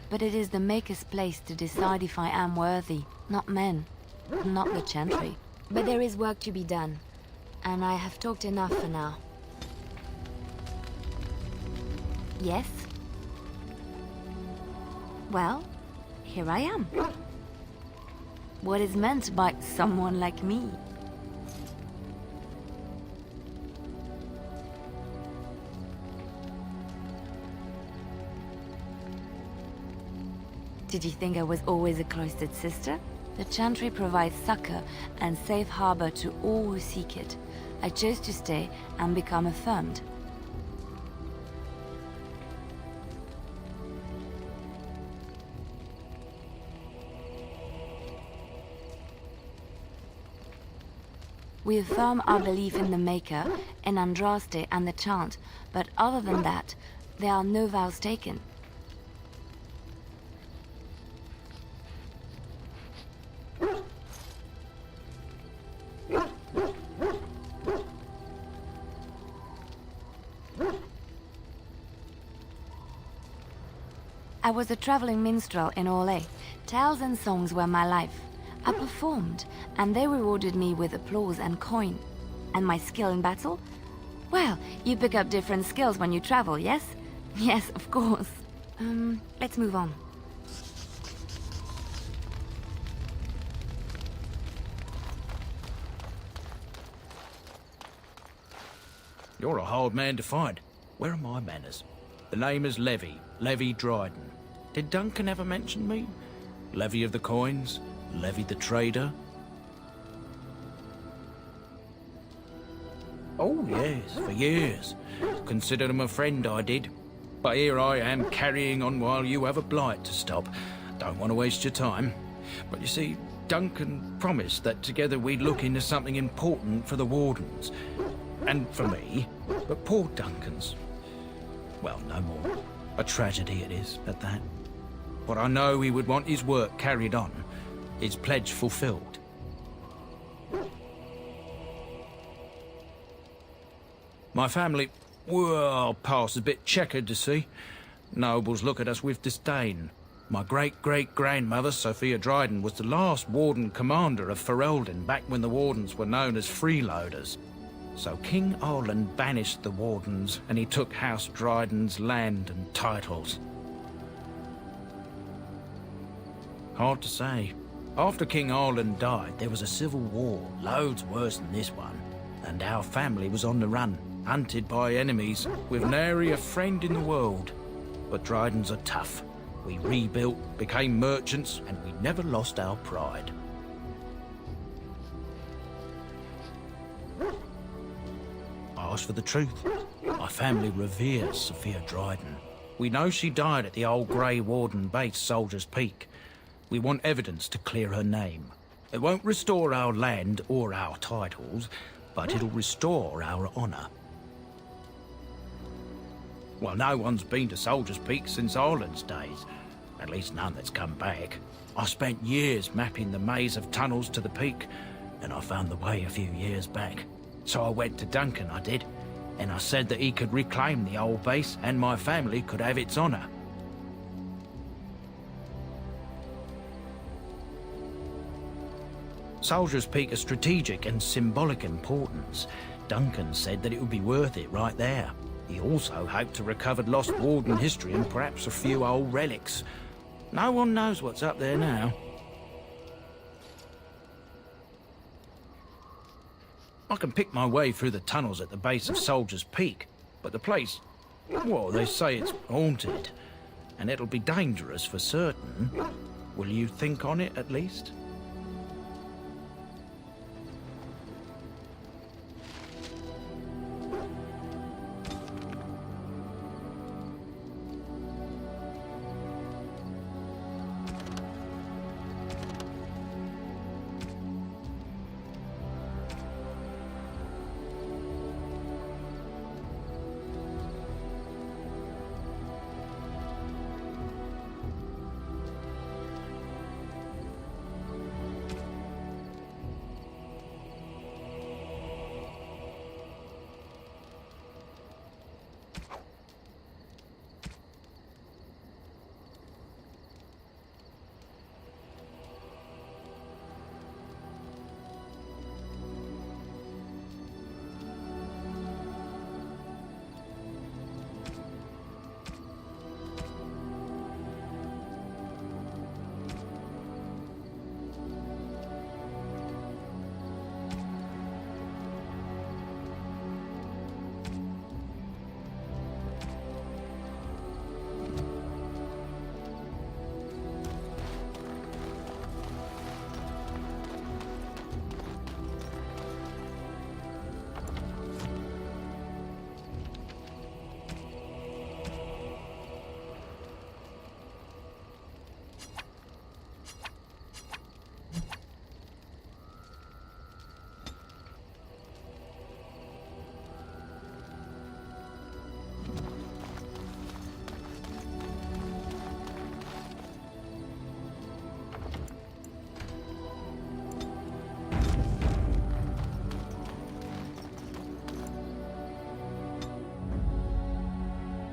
But it is the Maker's place to decide if I am worthy, not men, not the Chantry. But there is work to be done, and I have talked enough for now. Yes? Well, here I am. What is meant by someone like me? Did you think I was always a cloistered sister? The Chantry provides succor and safe harbor to all who seek it. I chose to stay and become affirmed. We affirm our belief in the Maker, in Andraste and the Chant, but other than that, there are no vows taken. I was a traveling minstrel in Orlais. Tales and songs were my life. I performed, and they rewarded me with applause and coin. And my skill in battle? Well, you pick up different skills when you travel, yes? Yes, of course. Let's move on. You're a hard man to find. Where are my manners? The name is Levy, Levy Dryden. Did Duncan ever mention me? Levy of the coins? Levy the trader? Oh, yes, for years. Considered him a friend, I did. But here I am carrying on while you have a blight to stop. Don't want to waste your time. But you see, Duncan promised that together we'd look into something important for the Wardens. And for me. But poor Duncan's... well, no more. A tragedy it is, at that. But I know he would want his work carried on. His pledge fulfilled. My family, well, past a bit checkered to see. Nobles look at us with disdain. My great-great-grandmother, Sophia Dryden, was the last Warden Commander of Ferelden back when the Wardens were known as freeloaders. So King Arlen banished the Wardens, and he took House Dryden's land and titles. Hard to say. After King Arlen died, there was a civil war, loads worse than this one. And our family was on the run, hunted by enemies, with nary a friend in the world. But Drydens are tough. We rebuilt, became merchants, and we never lost our pride. Ask for the truth. My family reveres Sophia Dryden. We know she died at the old Grey Warden base, Soldier's Peak. We want evidence to clear her name. It won't restore our land or our titles, but it'll restore our honor. Well, no one's been to Soldier's Peak since Arlen's days. At least none that's come back. I spent years mapping the maze of tunnels to the peak, and I found the way a few years back. So I went to Duncan, I did, and I said that he could reclaim the old base and my family could have its honor. Soldier's Peak is strategic and symbolic importance. Duncan said that it would be worth it right there. He also hoped to recover lost Warden history and perhaps a few old relics. No one knows what's up there now. I can pick my way through the tunnels at the base of Soldier's Peak, but the place, well, they say it's haunted, and it'll be dangerous for certain. Will you think on it at least?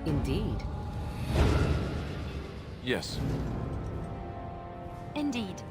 Indeed. Yes. Indeed.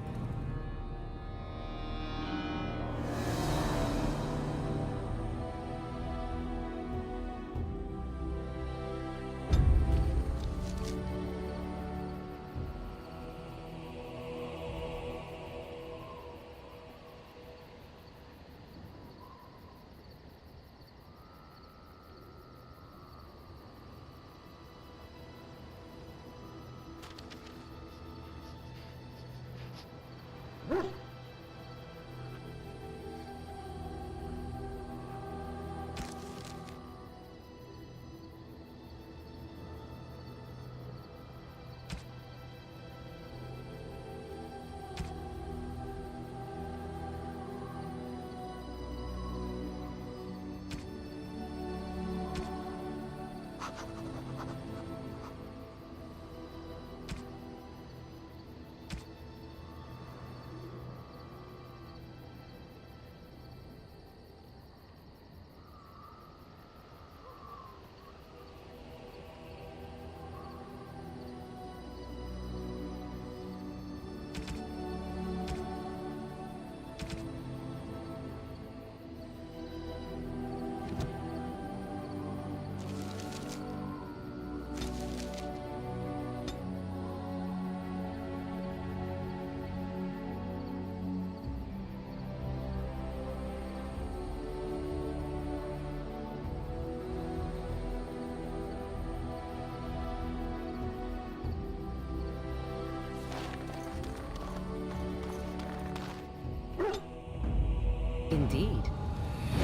Indeed.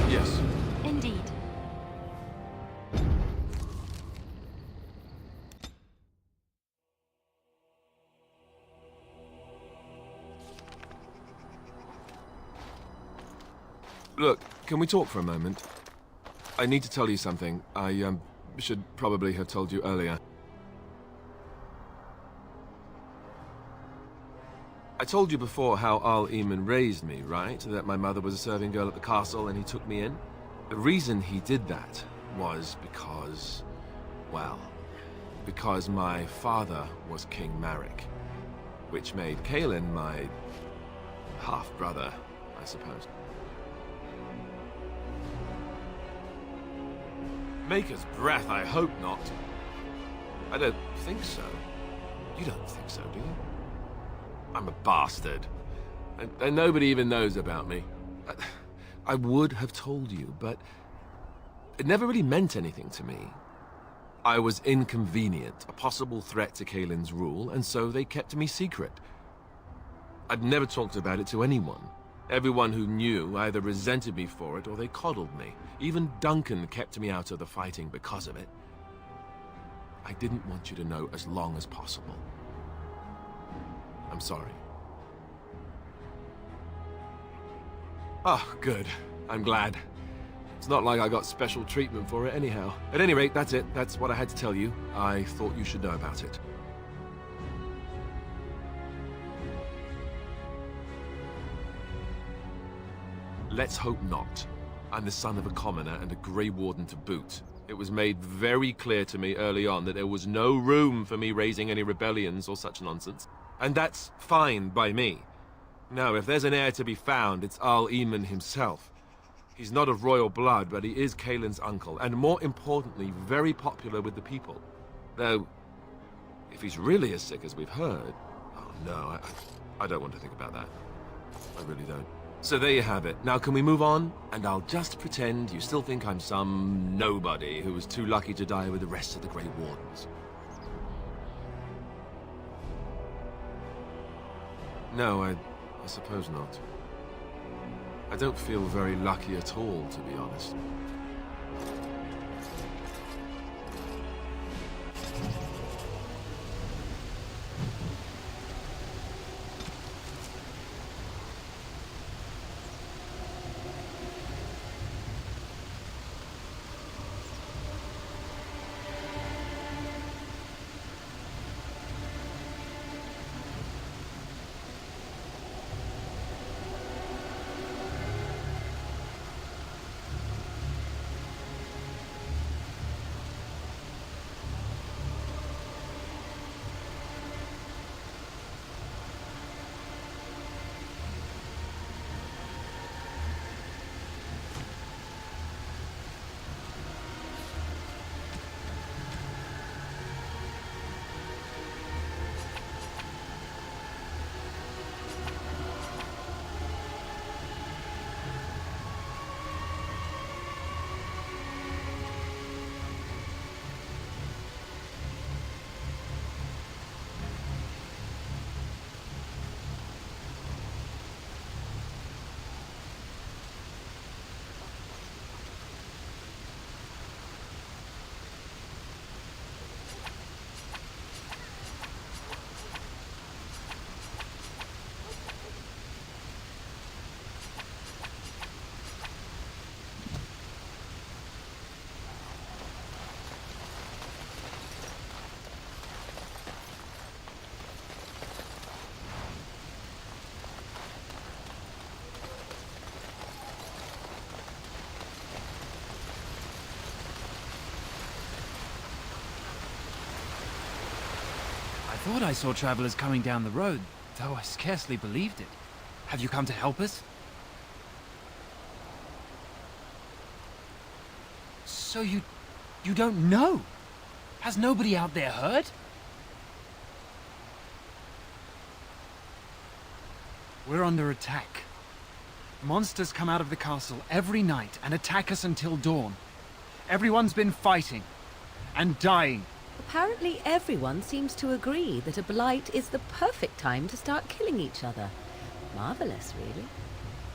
Yes. Indeed. Look, can we talk for a moment? I need to tell you something. I, should probably have told you earlier. I told you before how Al Eamon raised me, right? That my mother was a serving girl at the castle and he took me in? The reason he did that was because... well... because my father was King Marek. Which made Cailan my... half-brother, I suppose. Maker's breath, I hope not. I don't think so. You don't think so, do you? I'm a bastard. And nobody even knows about me. I would have told you, but it never really meant anything to me. I was inconvenient, a possible threat to Cailan's rule, and so they kept me secret. I'd never talked about it to anyone. Everyone who knew either resented me for it or they coddled me. Even Duncan kept me out of the fighting because of it. I didn't want you to know as long as possible. I'm sorry. Oh, good. I'm glad. It's not like I got special treatment for it anyhow. At any rate, that's it. That's what I had to tell you. I thought you should know about it. Let's hope not. I'm the son of a commoner and a Grey Warden to boot. It was made very clear to me early on that there was no room for me raising any rebellions or such nonsense. And that's fine by me. Now, if there's an heir to be found, it's Al Eamon himself. He's not of royal blood, but he is Cailan's uncle, and more importantly, very popular with the people. Though, if he's really as sick as we've heard... oh no, I don't want to think about that. I really don't. So there you have it. Now can we move on? And I'll just pretend you still think I'm some nobody who was too lucky to die with the rest of the Grey Wardens. No, I suppose not. I don't feel very lucky at all, to be honest. thought I saw travelers coming down the road, though I scarcely believed it. Have you come to help us? So you don't know? Has nobody out there heard? We're under attack. Monsters come out of the castle every night and attack us until dawn. Everyone's been fighting and dying. Apparently everyone seems to agree that a blight is the perfect time to start killing each other. Marvelous, really.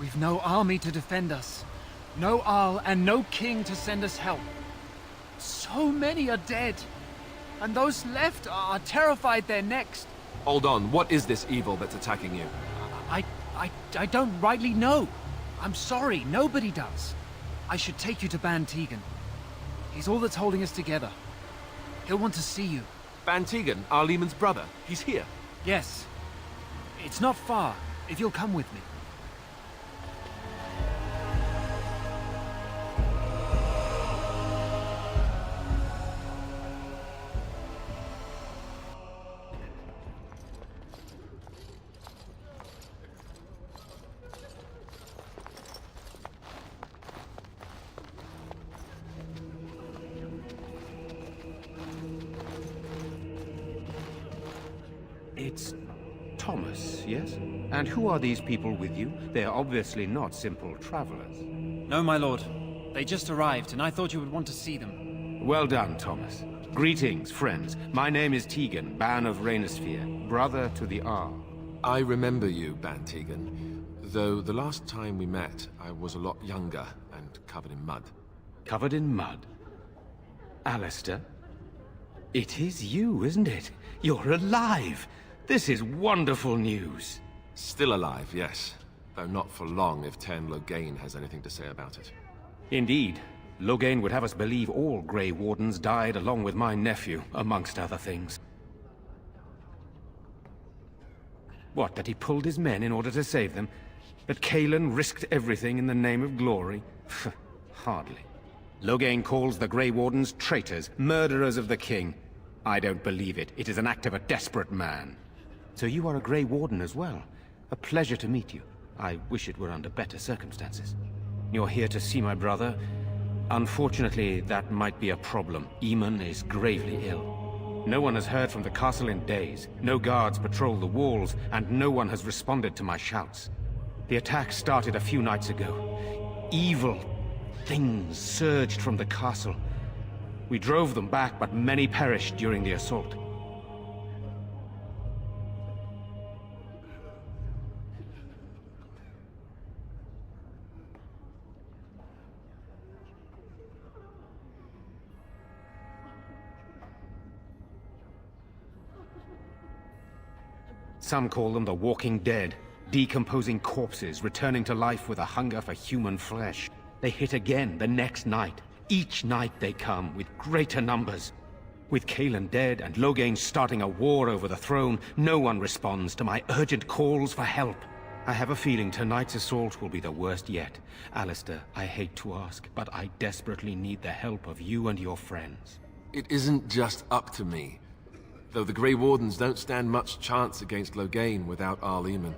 We've no army to defend us. No Arl and no king to send us help. So many are dead. And those left are terrified they're next. Hold on, what is this evil that's attacking you? I don't rightly know. I'm sorry, nobody does. I should take you to Ban Tegan. He's all that's holding us together. He'll want to see you. Ban Tegan, Arlemon's brother. He's here. Yes. It's not far, if you'll come with me. It's Thomas, yes? And who are these people with you? They are obviously not simple travelers. No, my lord. They just arrived, and I thought you would want to see them. Well done, Thomas. Greetings, friends. My name is Tegan, Ban of Rainersphere, brother to the Arl. I remember you, Ban Tegan. Though the last time we met, I was a lot younger and covered in mud. Covered in mud? Alistair? It is you, isn't it? You're alive! This is wonderful news. Still alive, yes. Though not for long if Tern Loghain has anything to say about it. Indeed. Loghain would have us believe all Grey Wardens died along with my nephew, amongst other things. What, that he pulled his men in order to save them? That Cailan risked everything in the name of glory? Hardly. Loghain calls the Grey Wardens traitors, murderers of the king. I don't believe it. It is an act of a desperate man. So you are a Grey Warden as well. A pleasure to meet you. I wish it were under better circumstances. You're here to see my brother? Unfortunately, that might be a problem. Eamon is gravely ill. No one has heard from the castle in days. No guards patrol the walls, and no one has responded to my shouts. The attack started a few nights ago. Evil things surged from the castle. We drove them back, but many perished during the assault. Some call them the Walking Dead, decomposing corpses returning to life with a hunger for human flesh. They hit again the next night. Each night they come, with greater numbers. With Cailan dead and Loghain starting a war over the throne, no one responds to my urgent calls for help. I have a feeling tonight's assault will be the worst yet. Alistair, I hate to ask, but I desperately need the help of you and your friends. It isn't just up to me. Though the Grey Wardens don't stand much chance against Loghain without Arleman.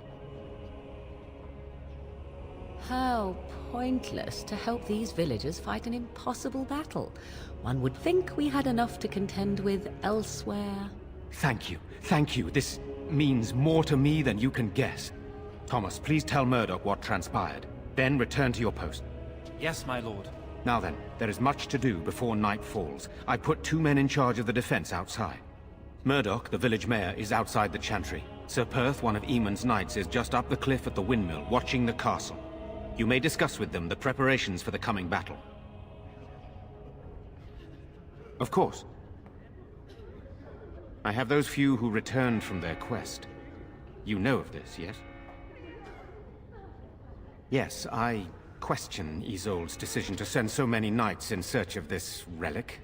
How pointless to help these villagers fight an impossible battle. One would think we had enough to contend with elsewhere. Thank you. Thank you. This means more to me than you can guess. Thomas, please tell Murdoch what transpired. Then return to your post. Yes, my lord. Now then, there is much to do before night falls. I put 2 men in charge of the defense outside. Murdoch, the village mayor, is outside the chantry. Sir Perth, one of Eamon's knights, is just up the cliff at the windmill, watching the castle. You may discuss with them the preparations for the coming battle. Of course. I have those few who returned from their quest. You know of this, yes? Yes, I question Isolde's decision to send so many knights in search of this relic.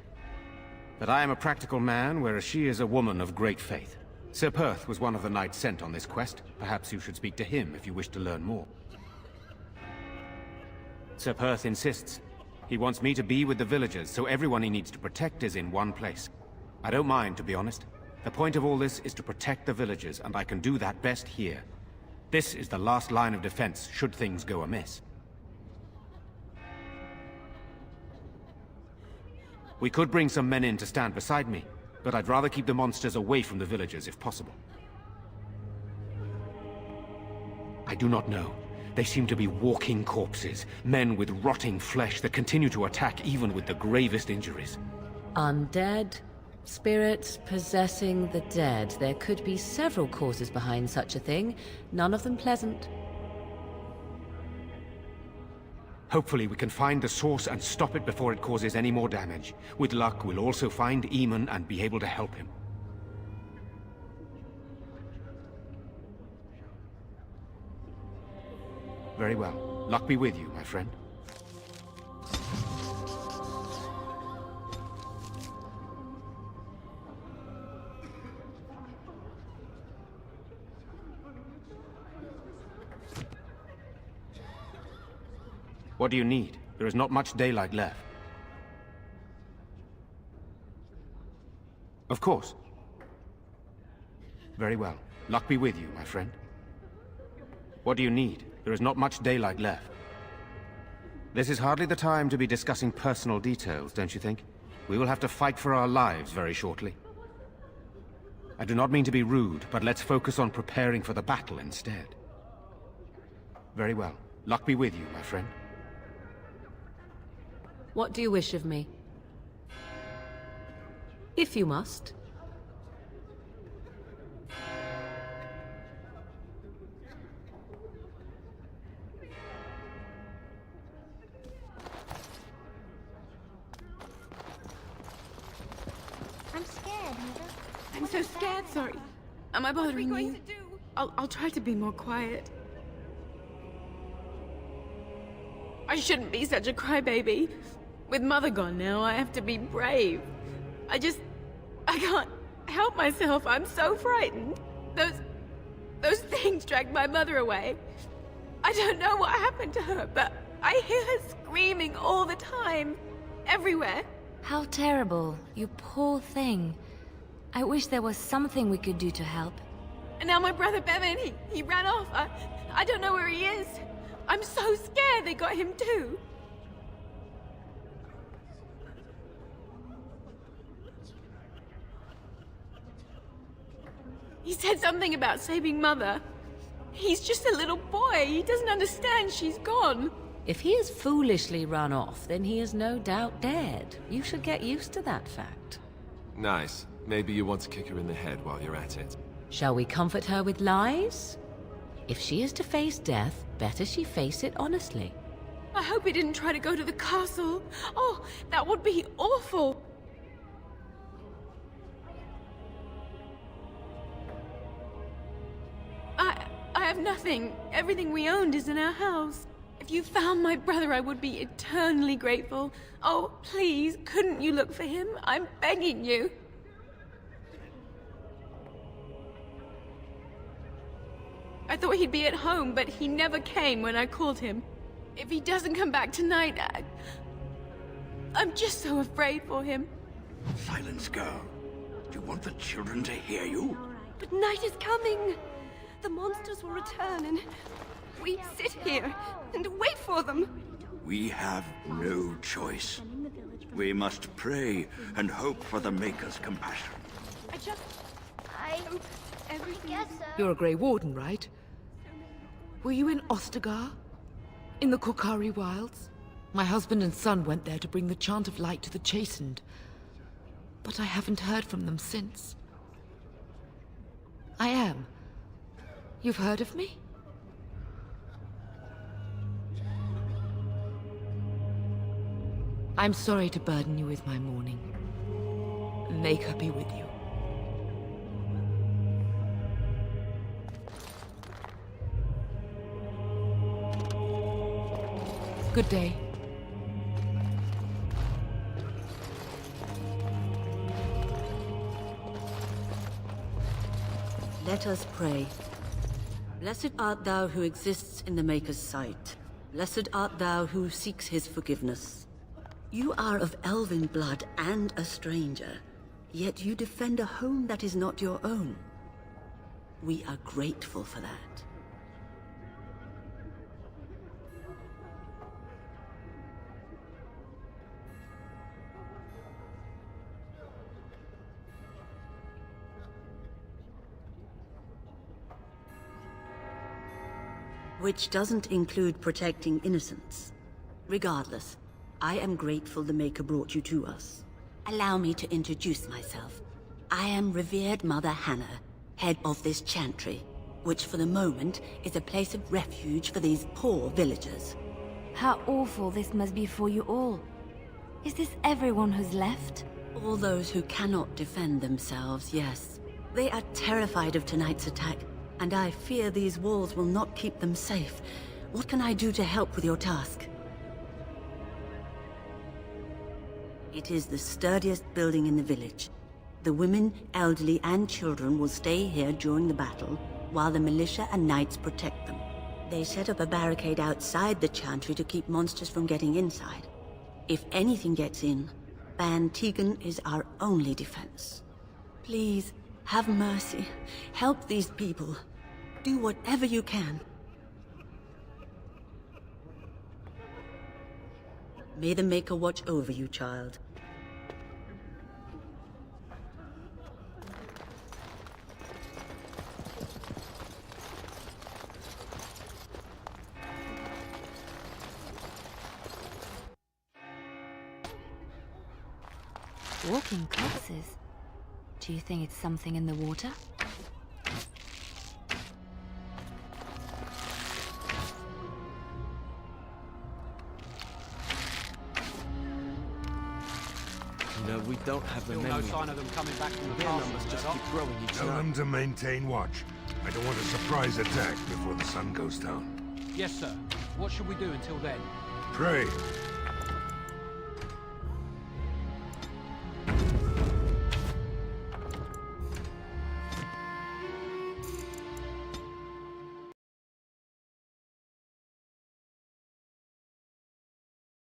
But I am a practical man, whereas she is a woman of great faith. Sir Perth was one of the knights sent on this quest. Perhaps you should speak to him if you wish to learn more. Sir Perth insists. He wants me to be with the villagers, so everyone he needs to protect is in one place. I don't mind, to be honest. The point of all this is to protect the villagers, and I can do that best here. This is the last line of defense, should things go amiss. We could bring some men in to stand beside me, but I'd rather keep the monsters away from the villagers if possible. I do not know. They seem to be walking corpses, men with rotting flesh that continue to attack even with the gravest injuries. Undead? Spirits possessing the dead. There could be several causes behind such a thing, none of them pleasant. Hopefully we can find the source and stop it before it causes any more damage. With luck, we'll also find Eamon and be able to help him. Very well. Luck be with you, my friend. What do you need? There is not much daylight left. Of course. Very well. Luck be with you, my friend. What do you need? There is not much daylight left. This is hardly the time to be discussing personal details, don't you think? We will have to fight for our lives very shortly. I do not mean to be rude, but let's focus on preparing for the battle instead. Very well. Luck be with you, my friend. What do you wish of me? If you must. I'm scared, Mother. I'm so scared, sorry. Am I bothering you? I'll try to be more quiet. I shouldn't be such a crybaby. With Mother gone now, I have to be brave. I can't help myself. I'm so frightened. Those things dragged my mother away. I don't know what happened to her, but I hear her screaming all the time. Everywhere. How terrible. You poor thing. I wish there was something we could do to help. And now my brother Bevan, he ran off. I don't know where he is. I'm so scared they got him too. He said something about saving Mother. He's just a little boy. He doesn't understand she's gone. If he has foolishly run off, then he is no doubt dead. You should get used to that fact. Nice. Maybe you want to kick her in the head while you're at it. Shall we comfort her with lies? If she is to face death, better she face it honestly. I hope he didn't try to go to the castle. Oh, that would be awful. I have nothing. Everything we owned is in our house. If you found my brother, I would be eternally grateful. Oh, please, couldn't you look for him? I'm begging you. I thought he'd be at home, but he never came when I called him. If he doesn't come back tonight, I'm just so afraid for him. Silence, girl. Do you want the children to hear you? But night is coming. The monsters will return, and we sit here and wait for them. We have no choice. We must pray and hope for the Maker's compassion. I guess so. You're a Grey Warden, right? Were you in Ostagar? In the Korkari Wilds? My husband and son went there to bring the Chant of Light to the Chastened. But I haven't heard from them since. I am. You've heard of me? I'm sorry to burden you with my mourning. May her be with you. Good day. Let us pray. Blessed art thou who exists in the Maker's sight. Blessed art thou who seeks his forgiveness. You are of elven blood and a stranger. Yet you defend a home that is not your own. We are grateful for that. Which doesn't include protecting innocents. Regardless, I am grateful the Maker brought you to us. Allow me to introduce myself. I am revered Mother Hannah, head of this chantry, which for the moment is a place of refuge for these poor villagers. How awful this must be for you all. Is this everyone who's left? All those who cannot defend themselves, yes. They are terrified of tonight's attack, and I fear these walls will not keep them safe. What can I do to help with your task? It is the sturdiest building in the village. The women, elderly, and children will stay here during the battle, while the militia and knights protect them. They set up a barricade outside the chantry to keep monsters from getting inside. If anything gets in, Ban Tegan is our only defense. Please, have mercy. Help these people. Do whatever you can. May the Maker watch over you, child. Walking corpses. Do you think it's something in the water? You know, we don't have the Still memory. no sign of them coming back from the Their castle. numbers just Murdoch. keep growing each Tell night. them to maintain watch. I don't want a surprise attack before the sun goes down. Yes, sir. What should we do until then? Pray.